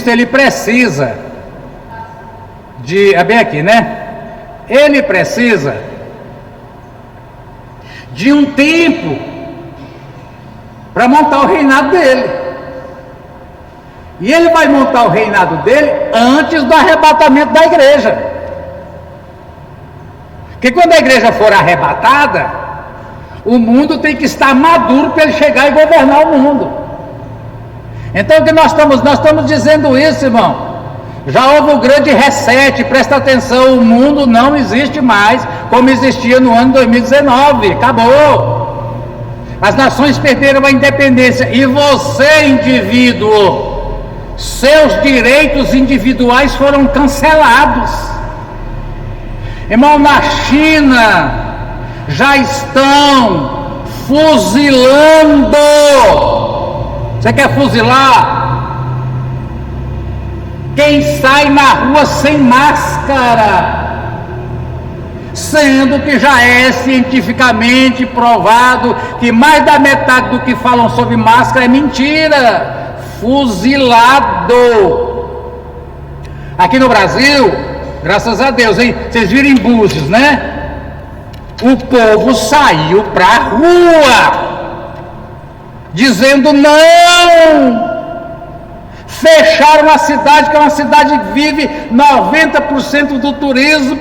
ele precisa de, é bem aqui, né? Ele precisa de um tempo para montar o reinado dele. E ele vai montar o reinado dele antes do arrebatamento da igreja. Porque quando a igreja for arrebatada, o mundo tem que estar maduro para ele chegar e governar o mundo. Então o que nós estamos dizendo isso, irmão. Já houve um grande reset, presta atenção, o mundo não existe mais como existia no ano 2019, acabou. As nações perderam a independência e você, indivíduo, seus direitos individuais foram cancelados. Irmão, na China já estão fuzilando. Você quer fuzilar? Quem sai na rua sem máscara, sendo que já é cientificamente provado que mais da metade do que falam sobre máscara é mentira. Fuzilado. Aqui no Brasil, graças a Deus, hein? Vocês viram em Búzios, né? O povo saiu pra rua dizendo não. Fecharam a cidade, que é uma cidade que vive 90% do turismo,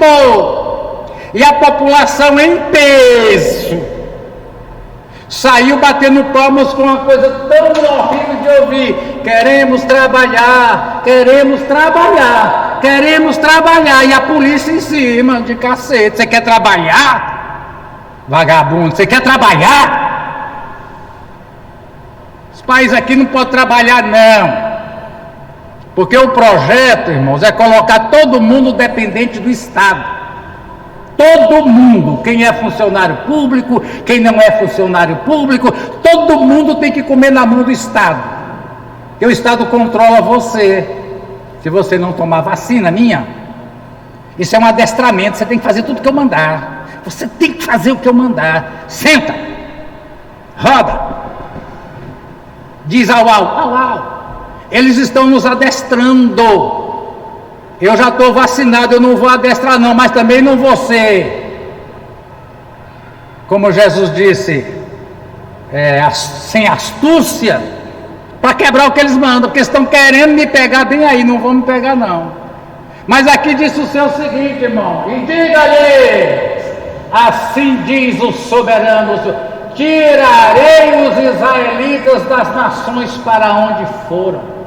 e a população em peso saiu batendo palmas com uma coisa tão horrível de ouvir: queremos trabalhar, queremos trabalhar, queremos trabalhar, e a polícia em cima, de cacete. Você quer trabalhar, vagabundo? Você quer trabalhar? Os pais aqui não podem trabalhar não, porque o projeto, irmãos, é colocar todo mundo dependente do Estado. Todo mundo, quem é funcionário público, quem não é funcionário público, todo mundo tem que comer na mão do Estado. que o Estado controla você. Se você não tomar vacina minha, isso é um adestramento, você tem que fazer tudo que eu mandar. Você tem que fazer o que eu mandar. Senta, roda, diz au, au, au, au. Eles estão nos adestrando. Eu já estou vacinado, eu não vou adestrar não, mas também não vou ser, como Jesus disse, sem astúcia, para quebrar o que eles mandam, porque estão querendo me pegar bem aí, não vão me pegar não. Mas aqui diz o Senhor o seguinte, irmão, e diga-lhes, assim diz o soberano, tirarei os israelitas das nações para onde foram.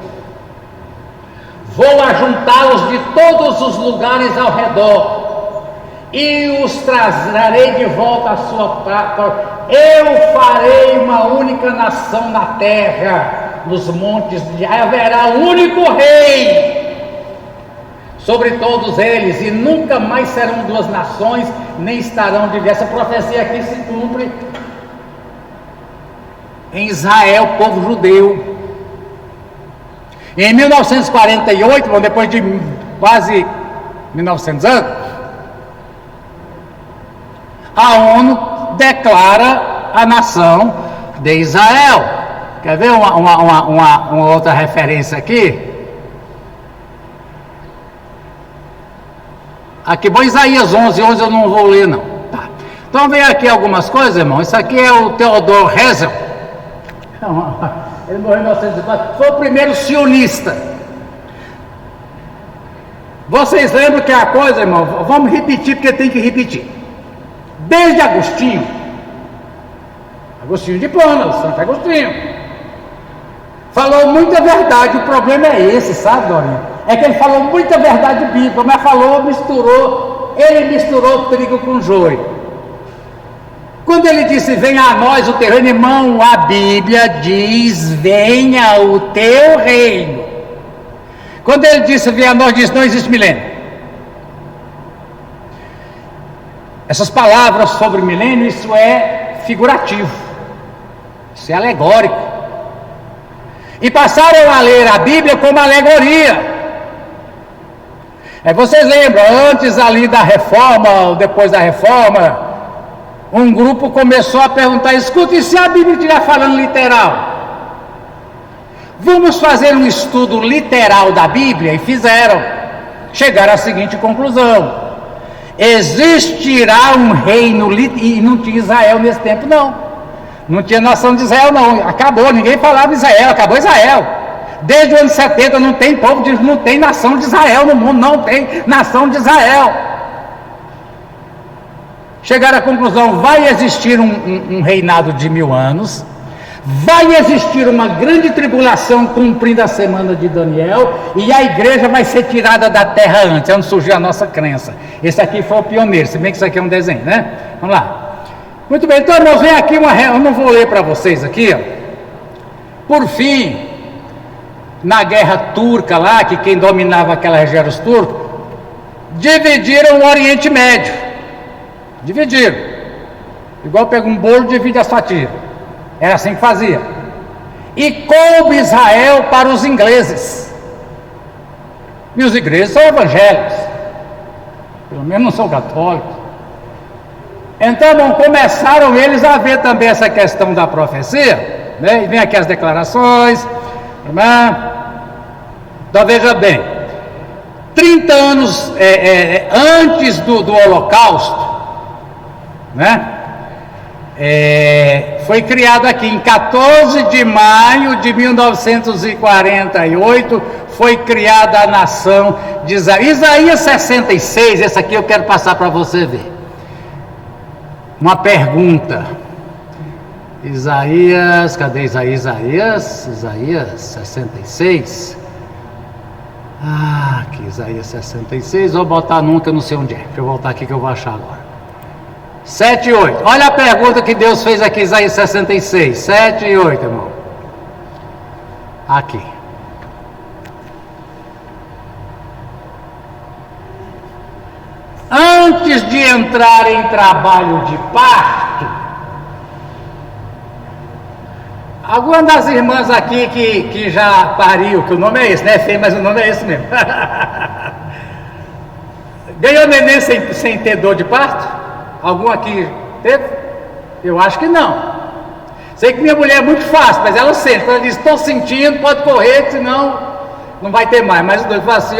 Vou ajuntá-los de todos os lugares ao redor e os trarei de volta à sua pátria. Eu farei uma única nação na terra, nos montes, haverá um único rei sobre todos eles, e nunca mais serão duas nações, nem estarão diversas. Essa profecia aqui se cumpre em Israel, povo judeu. Em 1948, depois de quase 1900 anos, a ONU declara a nação de Israel. Quer ver uma outra referência aqui? Aqui, bom, Isaías 11 eu não vou ler não. Tá. Então vem aqui algumas coisas, irmão. Isso aqui é o Theodor Herzl. Ele morreu em 1904, foi o primeiro sionista. Vocês lembram que a coisa, irmão, vamos repetir porque tem que repetir. Desde Agostinho de Hipona, Santo Agostinho, falou muita verdade. O problema é esse, sabe, Dorinha? É que ele falou muita verdade bíblica, mas ele misturou trigo com joio. Quando ele disse, venha a nós o teu reino, irmão, a Bíblia diz, venha o teu reino. Quando ele disse, venha a nós, diz, não existe milênio. Essas palavras sobre milênio, isso é figurativo, isso é alegórico. E passaram a ler a Bíblia como alegoria. Vocês lembram, antes ali da reforma, ou depois da reforma, um grupo começou a perguntar, escuta, e se a Bíblia estiver falando literal? Vamos fazer um estudo literal da Bíblia? E fizeram. Chegaram à seguinte conclusão: existirá um reino, e não tinha Israel nesse tempo não tinha nação de Israel não, acabou, ninguém falava Israel, acabou Israel. Desde o ano 70 não tem povo, não tem nação de Israel no mundo, não tem nação de Israel. Chegaram à conclusão, vai existir um reinado de 1000 anos, vai existir uma grande tribulação cumprindo a semana de Daniel, e a igreja vai ser tirada da terra antes, é onde surgiu a nossa crença. Esse aqui foi o pioneiro, se bem que isso aqui é um desenho, né? Vamos lá. Muito bem, então nós vem aqui eu não vou ler para vocês aqui, ó. Por fim, na guerra turca lá, que quem dominava aquela região era os turcos, dividiram o Oriente Médio. Dividiram. Igual pega um bolo e divide as fatias. Era assim que fazia. E coube Israel para os ingleses. E os ingleses são evangélicos. Pelo menos não são católicos. Então, começaram eles a ver também essa questão da profecia, né? E vem aqui as declarações, né? Então veja bem, 30 anos antes do Holocausto, né? Foi criado aqui em 14 de maio de 1948, foi criada a nação de Israel. Isaías 66, esse aqui eu quero passar para você ver. Uma pergunta. Isaías, cadê Isaías? Isaías 66. Aqui, Isaías 66, vou botar num que eu não sei onde é. Deixa eu voltar aqui que eu vou achar agora. 7 e 8. Olha a pergunta que Deus fez aqui, Isaías 66. 7 e 8, irmão. Aqui. Antes de entrar em trabalho de parto, Alguma das irmãs aqui que já pariu, que o nome é esse, né? Feio, mas o nome é esse mesmo. Ganhou neném sem ter dor de parto? Algum aqui teve? Eu acho que não. Sei que minha mulher é muito fácil, mas ela sente. Quando ela diz, estou sentindo, pode correr, que senão não vai ter mais. Mas o doido fala assim,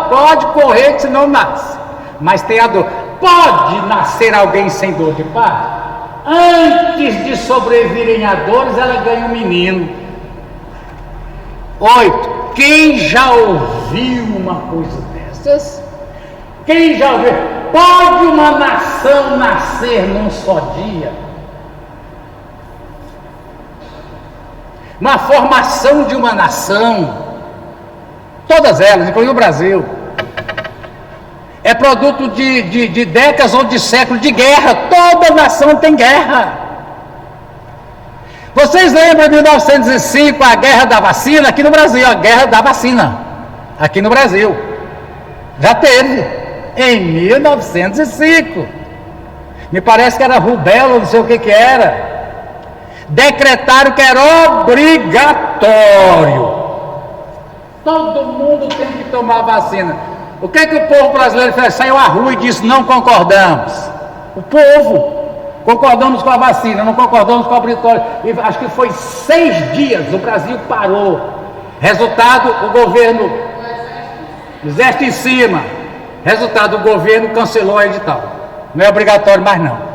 pode correr, que senão nasce. Mas tem a dor. Pode nascer alguém sem dor de parto? Antes de sobrevirem a dores, ela ganha um menino. 8. Quem já ouviu uma coisa dessas? Quem já ouviu? Pode uma nação nascer num só dia? Uma formação de uma nação, todas elas, incluindo o Brasil, é produto de décadas ou de séculos de guerra. Toda nação tem guerra. Vocês lembram de 1905, a guerra da vacina? Aqui no Brasil, a guerra da vacina. Aqui no Brasil. Já teve. Em 1905. Me parece que era rubéola, não sei o que era. Decretaram que era obrigatório. Todo mundo tem que tomar vacina. O que o povo brasileiro fez? Saiu à rua e disse, não concordamos. O povo, concordamos com a vacina, não concordamos com o obrigatório. E acho que foi 6 dias, o Brasil parou. Resultado, o governo, o exército em cima. Resultado, o governo cancelou o edital. Não é obrigatório mais não.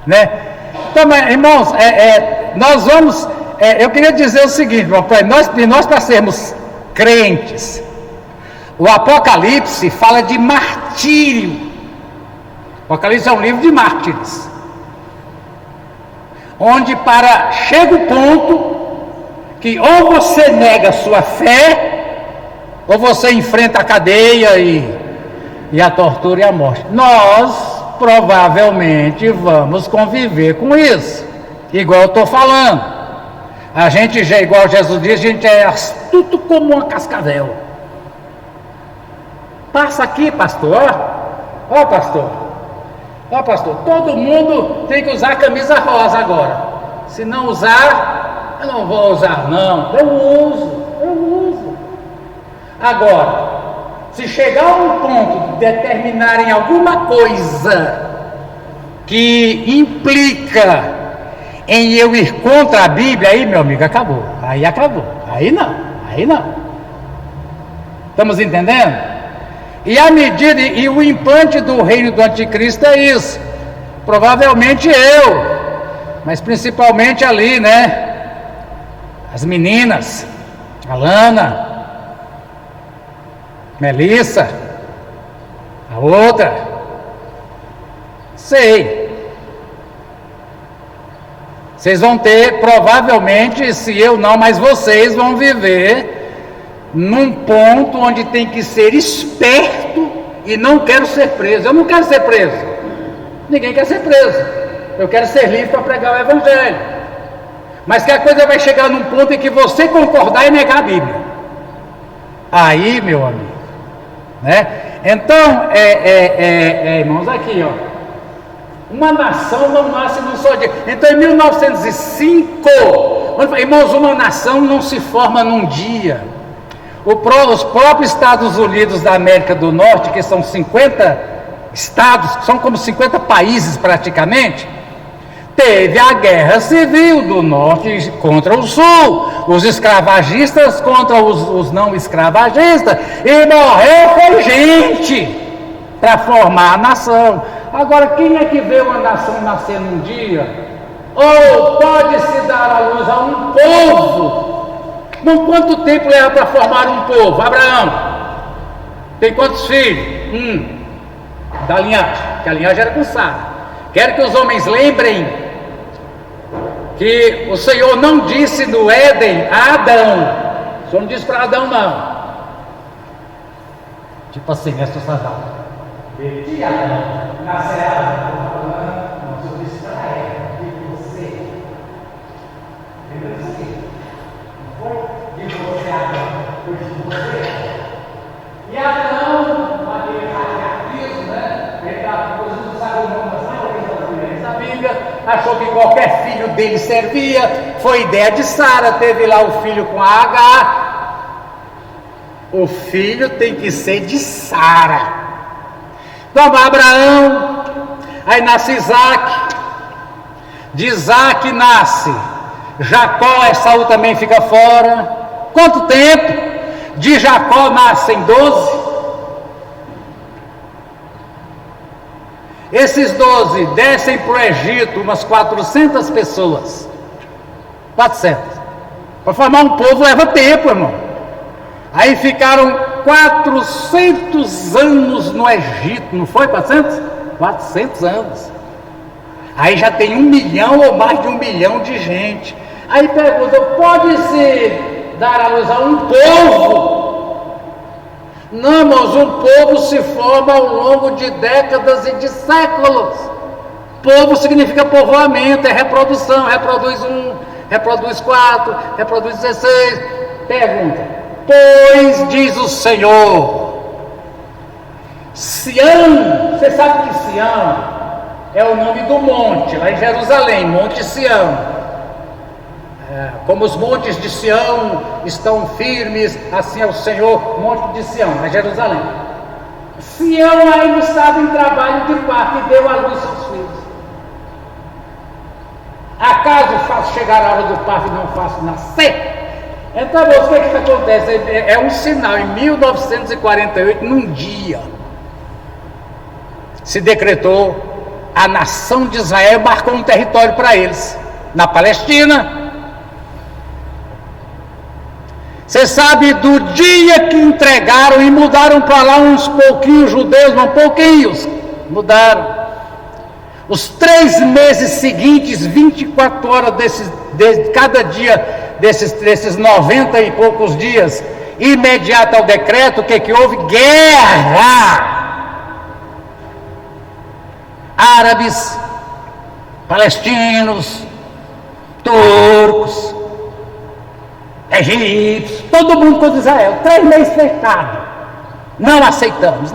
Né? Então, irmãos, nós vamos, eu queria dizer o seguinte, nós para sermos crentes, o Apocalipse fala de martírio. O Apocalipse é um livro de mártires, onde chega o ponto que ou você nega a sua fé, ou você enfrenta a cadeia e a tortura e a morte. Nós provavelmente vamos conviver com isso, igual eu estou falando. A gente já, igual Jesus diz, a gente é astuto como uma cascavel. Passa aqui, pastor. Ó pastor, todo mundo tem que usar camisa rosa agora. Se não usar, eu não vou usar não. Eu uso. Agora, se chegar a um ponto de determinarem alguma coisa que implica em eu ir contra a Bíblia, aí, meu amigo, acabou. Aí acabou. Aí não. Estamos entendendo? E a medida, e o implante do reino do anticristo é isso. Provavelmente mas principalmente ali, né? As meninas, a Lana, Melissa, a outra, sei. Vocês vão ter, provavelmente, se eu não, mas vocês vão viver num ponto onde tem que ser esperto e não quero ser preso. Eu não quero ser preso. Ninguém quer ser preso. Eu quero ser livre para pregar o Evangelho. Mas que a coisa vai chegar num ponto em que você concordar e negar a Bíblia. Aí, meu amigo, né? Então, irmãos, aqui, ó. Uma nação não nasce num só dia. Então, em 1905, irmãos, uma nação não se forma num dia. Os próprios Estados Unidos da América do Norte, que são 50 estados, são como 50 países praticamente, teve a guerra civil do norte contra o sul, os escravagistas contra os não escravagistas, e morreu foi gente para formar a nação. Agora, quem é que vê uma nação nascer num dia? Ou pode-se dar à luz a um povo? Não, quanto tempo leva para formar um povo? Abraão tem quantos filhos? Da linhagem, que a linhagem era com Sara. Quero que os homens lembrem que o Senhor não disse no Éden a Adão. O Senhor não disse para Adão, não. Tipo assim, essa sadada. De Adão nascerá. Não, eu disse para ela, de você. Lembra disso aqui? Não foi? De você, Adão. Foi de você. E Adão, aquele patriarquismo, né? Ele está, vocês não sabem o nome das mulheres da Bíblia. achou que qualquer filho dele servia, foi ideia de Sara, teve lá o filho com a Agar. O filho tem que ser de Sara. Toma Abraão, aí nasce Isaac, de Isaac nasce Jacó, Esaú também fica fora. Quanto tempo? De Jacó nascem 12. Esses 12 descem para o Egito, umas 400 pessoas. 400. Para formar um povo leva tempo, irmão. Aí ficaram 400 anos no Egito, não foi 400? 400 anos. Aí já tem 1 milhão ou mais de 1 milhão de gente. Aí pergunta, pode-se dar à luz a um povo? Não, irmãos, um povo se forma ao longo de décadas e de séculos. Povo significa povoamento, é reprodução, reproduz 1, reproduz 4, reproduz 16. Pergunta, pois diz o Senhor, Sião, você sabe que Sião é o nome do monte, lá em Jerusalém, Monte Sião. Como os montes de Sião estão firmes, assim é o Senhor, monte de Sião, é Jerusalém. Sião ainda estava em trabalho de parto e deu à luz seus filhos. Acaso faço chegar a hora do parto e não faço nascer? Então, o que acontece? É um sinal, em 1948, num dia, se decretou a nação de Israel, marcou um território para eles, na Palestina. Você sabe do dia que entregaram e mudaram para lá uns pouquinhos judeus, não pouquinhos, mudaram. Os 3 meses seguintes, 24 horas cada dia desses 90 e poucos dias, imediato ao decreto, o que houve? Guerra! Árabes, palestinos, turcos, egípcios, todo mundo contra Israel, 3 meses fechado. Não aceitamos,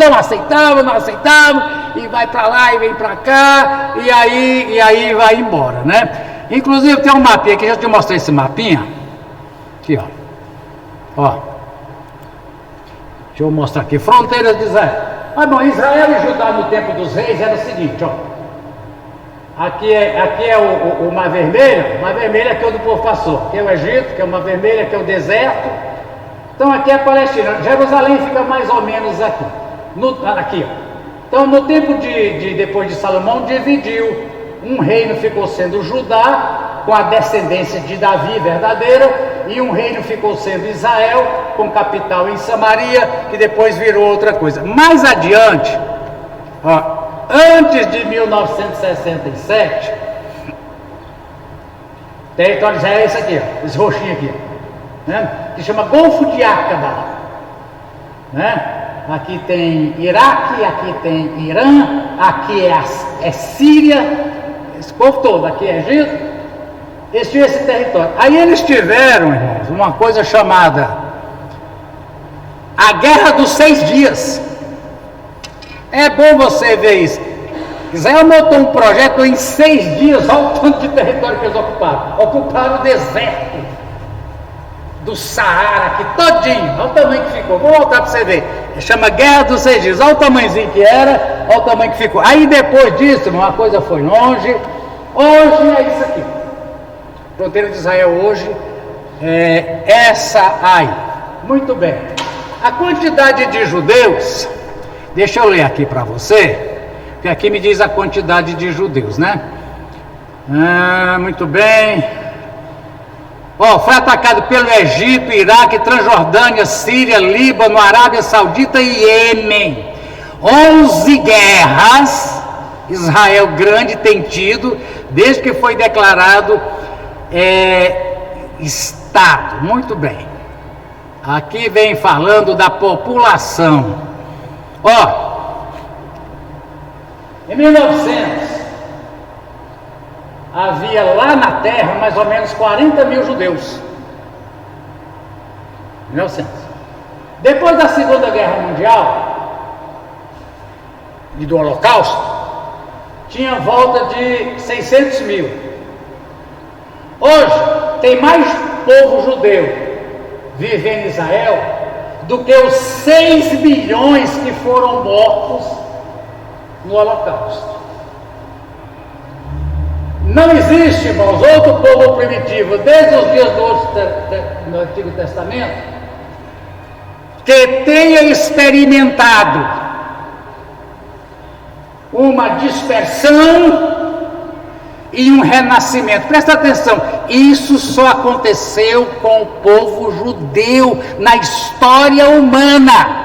e vai para lá e vem para cá, e aí vai embora, né? Inclusive tem um mapinha aqui, já te mostrei esse mapinha. Aqui, ó. Deixa eu mostrar aqui, fronteiras de Israel. Mas bom, Israel e Judá no tempo dos reis era o seguinte, ó. Aqui é o Mar Vermelho. O Mar Vermelho é aqui onde o povo passou. Aqui é o Egito, que é o Mar Vermelho, aqui é o deserto. Então aqui é a Palestina. Jerusalém fica mais ou menos aqui. Aqui, ó. Então no tempo depois de Salomão, dividiu. Um reino ficou sendo Judá, com a descendência de Davi verdadeira, e um reino ficou sendo Israel, com capital em Samaria, que depois virou outra coisa. Mais adiante, ó, antes de 1967, território de Israel é esse aqui, ó, esse roxinho aqui, né? Que chama Golfo de Aqaba, né? Aqui tem Iraque, aqui tem Irã, aqui é Síria, esse povo todo, aqui é Egito, esse território. Aí eles tiveram, irmãos, uma coisa chamada a Guerra dos 6 Dias. É bom você ver isso. Israel montou um projeto em 6 dias, olha o tanto de território que eles ocuparam. Ocuparam o deserto do Saara aqui todinho, olha o tamanho que ficou. Vou voltar para você ver. Chama Guerra dos 6 Dias, olha o tamanhozinho que era, olha o tamanho que ficou. Aí depois disso, uma coisa foi longe. Hoje é isso aqui. A fronteira de Israel hoje é essa aí. Muito bem. A quantidade de judeus, deixa eu ler aqui para você, que aqui me diz a quantidade de judeus, né? Muito bem. Foi atacado pelo Egito, Iraque, Transjordânia, Síria, Líbano, Arábia Saudita e Iêmen. 11 guerras Israel grande tem tido desde que foi declarado Estado. Muito bem. Aqui vem falando da população. Em 1900 havia lá na terra mais ou menos 40 mil judeus. 1900. Depois da Segunda Guerra Mundial e do Holocausto, tinha volta de 600 mil. Hoje, tem mais povo judeu vivendo em Israel do que os 6 milhões que foram mortos no Holocausto. Não existe, irmãos, outro povo primitivo, desde os dias do Antigo Testamento, que tenha experimentado uma dispersão e um renascimento. Presta atenção, isso só aconteceu com o povo judeu na história humana.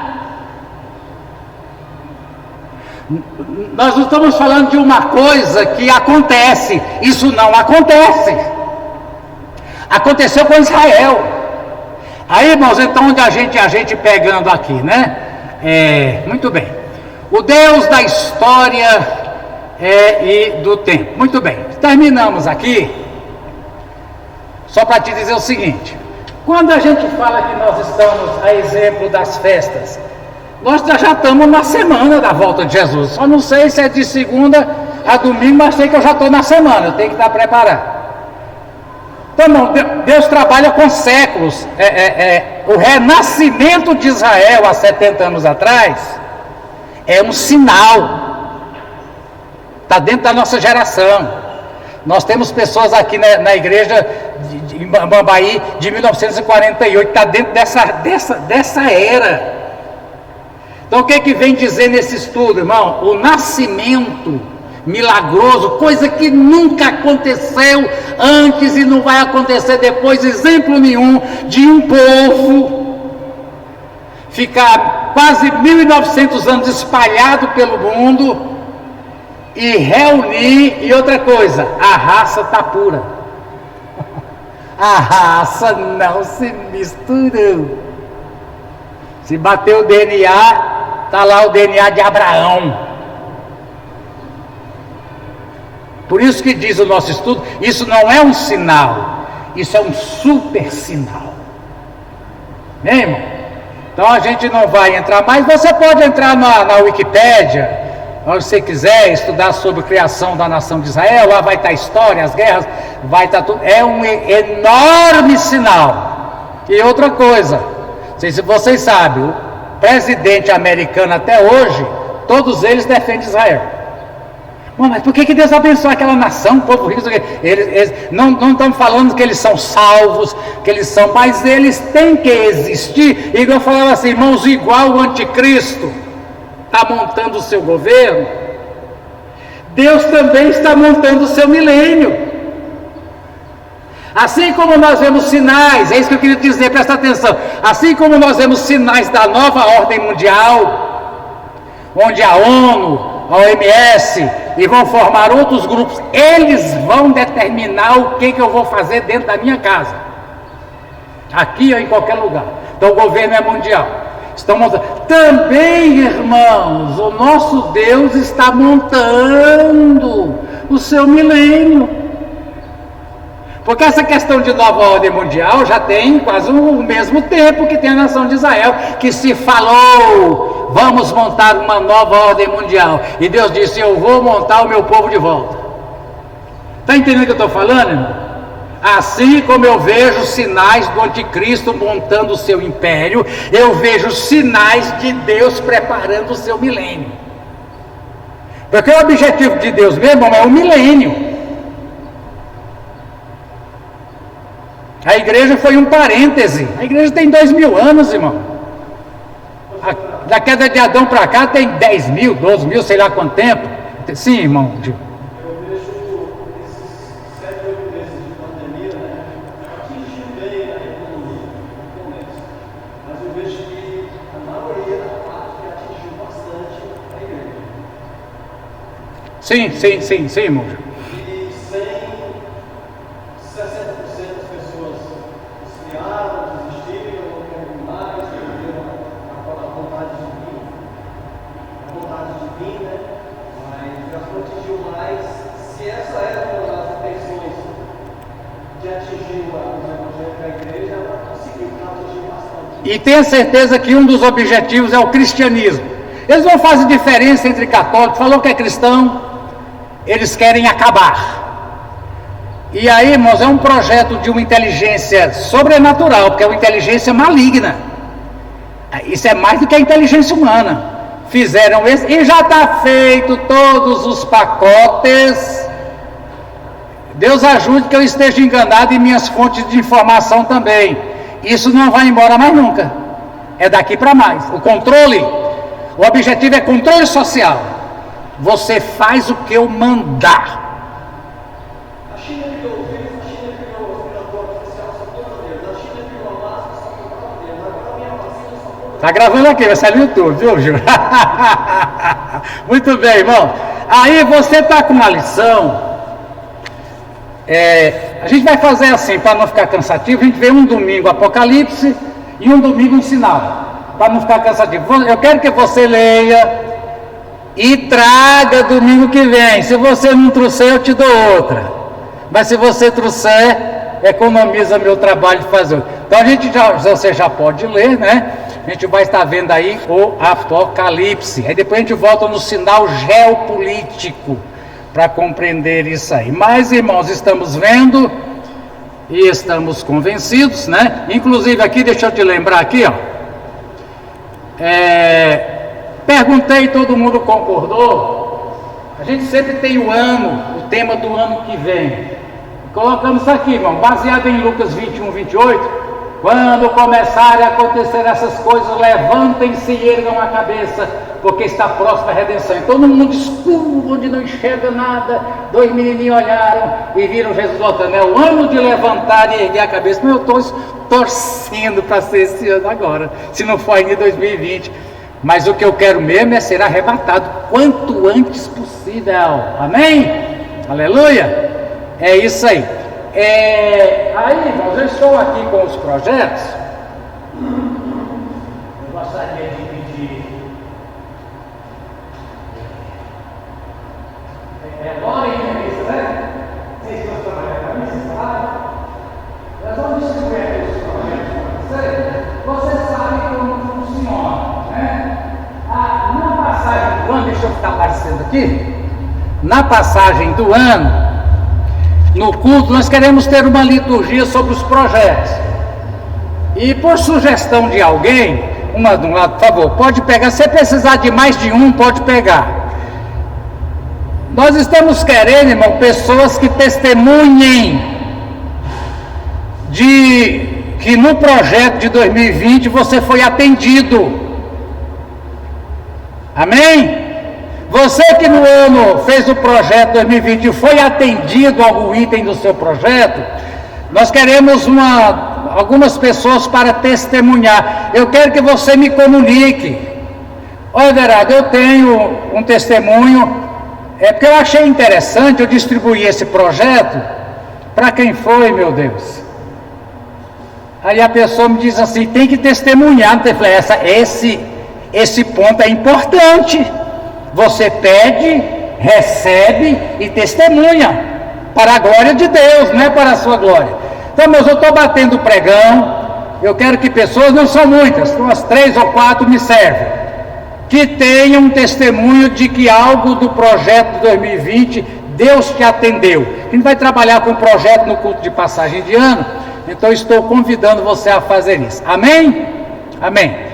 Nós não estamos falando de uma coisa que acontece, isso não acontece. Aconteceu com Israel. Aí, irmãos, então onde a gente pegando aqui, né? Muito bem. O Deus da história e do tempo. Muito bem. Terminamos aqui. Só para te dizer o seguinte: quando a gente fala que nós estamos a exemplo das festas, nós já estamos na semana da volta de Jesus. Só não sei se é de segunda a domingo, mas sei que eu já estou na semana, eu tenho que estar preparado. Então, não, Deus trabalha com séculos. O renascimento de Israel há 70 anos atrás é um sinal. Está dentro da nossa geração. Nós temos pessoas aqui na igreja em Bambaí de 1948, está dentro dessa era. Então o que vem dizer nesse estudo, irmão? O nascimento milagroso, coisa que nunca aconteceu antes e não vai acontecer depois, exemplo nenhum, de um povo ficar quase 1900 anos espalhado pelo mundo e reunir. E outra coisa, a raça está pura. A raça não se misturou. Se bater o DNA, está lá o DNA de Abraão. Por isso que diz o nosso estudo, isso não é um sinal, isso é um super sinal. Bem, irmão? Então a gente não vai entrar mais. Você pode entrar na Wikipédia, se você quiser estudar sobre a criação da nação de Israel. Lá vai estar a história, as guerras, vai estar tudo. É um enorme sinal. E outra coisa, não sei se vocês sabem, o presidente americano até hoje, todos eles defendem Israel. Bom, mas por que Deus abençoa aquela nação, o povo rico? Eles não estão falando que eles são salvos, que eles são, mas eles têm que existir. E eu falava assim, irmãos, igual o anticristo está montando o seu governo, Deus também está montando o seu milênio. Assim como nós vemos sinais, é isso que eu queria dizer, presta atenção. Assim como nós vemos sinais da nova ordem mundial, onde a ONU, a OMS, e vão formar outros grupos, eles vão determinar o que eu vou fazer dentro da minha casa, aqui ou em qualquer lugar. Então o governo é mundial. Estão montando. Também, irmãos, o nosso Deus está montando o seu milênio. Porque essa questão de nova ordem mundial já tem quase o mesmo tempo que tem a nação de Israel, que se falou, vamos montar uma nova ordem mundial. E Deus disse, eu vou montar o meu povo de volta. Está entendendo o que eu estou falando, irmão? Assim como eu vejo sinais do anticristo montando o seu império, eu vejo sinais de Deus preparando o seu milênio. Porque o objetivo de Deus mesmo é o milênio. A igreja foi um parêntese. A igreja tem 2000 anos, irmão. Da queda de Adão para cá tem 10 mil, 12 mil, sei lá quanto tempo. Sim, irmão. Eu vejo esses 7, 8 meses de pandemia, atingiu bem a economia no começo. Mas eu vejo que a maioria da parte atingiu bastante a igreja. Sim, irmão. E 60% das pessoas esfriaram, desistiram, não querem mais, perderam a vontade de vir, né? Mas já não atingiu mais. Se essa era uma das intenções de atingir o evangelho da igreja, ela conseguiu atingir bastante. E tenha certeza que um dos objetivos é o cristianismo. Eles não fazem diferença entre católicos, falou que é cristão, eles querem acabar. E aí, irmãos, é um projeto de uma inteligência sobrenatural, porque é uma inteligência maligna. Isso é mais do que a inteligência humana. Fizeram isso e já está feito todos os pacotes. Deus ajude que eu esteja enganado e minhas fontes de informação também. Isso não vai embora mais nunca. É daqui para mais. O controle, o objetivo é controle social. Você faz o que eu mandar. A China criou o vírus, a China criou o respirador artificial, só por Deus. A China criou a máscara, só por Deus. Agora a minha vacina, só por Deus. Tá gravando aqui, vai sair no YouTube, viu, Gil? Muito bem, irmão. Aí você está com uma lição. A gente vai fazer assim, para não ficar cansativo, a gente vê um domingo Apocalipse e um domingo um sinal, para não ficar cansativo. Eu quero que você leia e traga domingo que vem. Se você não trouxer, eu te dou outra. Mas se você trouxer, economiza meu trabalho de fazer. Então você já pode ler, né? A gente vai estar vendo aí o Apocalipse. Aí depois a gente volta no sinal geopolítico para compreender isso aí. Mas, irmãos, estamos vendo e estamos convencidos, né? Inclusive aqui, deixa eu te lembrar aqui, ó. Perguntei, todo mundo concordou. A gente sempre tem o tema do ano que vem. Colocamos isso aqui, irmão, baseado em Lucas 21, 28. Quando começarem a acontecer essas coisas, levantem-se e ergam a cabeça, porque está próxima a redenção. Então, num mundo escuro, onde não enxerga nada, dois menininhos olharam e viram Jesus voltando. É o ano de levantar e erguer a cabeça. Mas eu estou torcendo para ser esse ano agora, se não for ainda em 2020. Mas o que eu quero mesmo é ser arrebatado quanto antes possível. Amém? Aleluia! É isso aí. Aí, irmãos, eu estou aqui com os projetos. Eu gostaria de pedir. Olhem isso, né? Vocês estão trabalhando para mim, vocês sabem? Nós vamos distribuir aqui os projetos para vocês. Você sabe como funciona, né? Na passagem do ano, deixa eu ficar aparecendo aqui. Na passagem do ano, no culto, nós queremos ter uma liturgia sobre os projetos. E por sugestão de alguém, uma de um lado, por favor, pode pegar. Se precisar de mais de um, pode pegar. Nós estamos querendo, irmão, pessoas que testemunhem de que no projeto de 2020 você foi atendido. Amém? Você que no ano fez o projeto 2020 e foi atendido a algum item do seu projeto, nós queremos algumas pessoas para testemunhar. Eu quero que você me comunique. Olha, Verado, eu tenho um testemunho, porque eu achei interessante, eu distribuí esse projeto. Para quem foi, meu Deus? Aí a pessoa me diz assim, tem que testemunhar. Eu falei, esse ponto é importante. Você pede, recebe e testemunha para a glória de Deus, não é para a sua glória. Então, meus, eu estou batendo o pregão. Eu quero que pessoas, não são muitas, umas 3 ou 4 me servem, que tenham um testemunho de que algo do projeto de 2020 Deus te atendeu. A gente vai trabalhar com um projeto no culto de passagem de ano, então estou convidando você a fazer isso. Amém? Amém.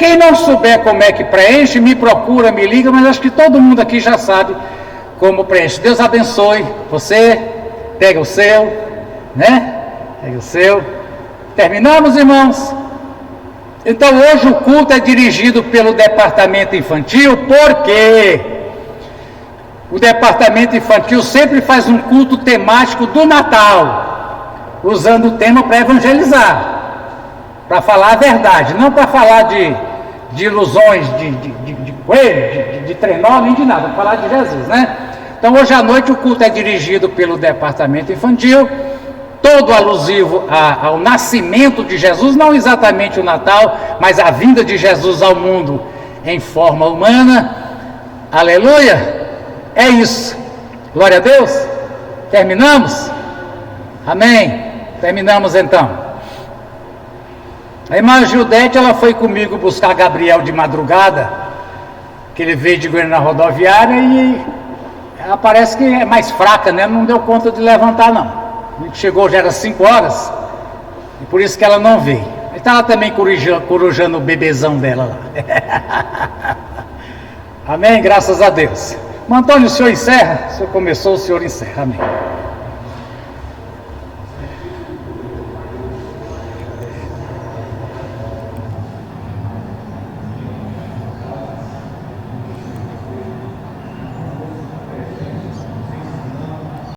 Quem não souber como é que preenche, me procura, me liga, mas acho que todo mundo aqui já sabe como preenche. Deus abençoe você, pega o seu, né? Pega o seu. Terminamos, irmãos? Então hoje o culto é dirigido pelo departamento infantil, porque o departamento infantil sempre faz um culto temático do Natal, usando o tema para evangelizar. Para falar a verdade, não para falar de ilusões, de coelho, de trenó, nem de nada, para falar de Jesus, né? Então hoje à noite o culto é dirigido pelo departamento infantil, todo alusivo ao nascimento de Jesus, não exatamente o Natal, mas a vinda de Jesus ao mundo em forma humana. Aleluia! É isso. Glória a Deus. Terminamos? Amém. Terminamos então. A irmã Gildete, ela foi comigo buscar Gabriel de madrugada, que ele veio de Goiânia na rodoviária, e ela parece que é mais fraca, né? Não deu conta de levantar, não. A gente chegou, já era 5 horas, e por isso que ela não veio. Aí tá ela também corujando o bebezão dela lá. Amém? Graças a Deus. Antônio, o senhor encerra? O senhor começou, o senhor encerra. Amém.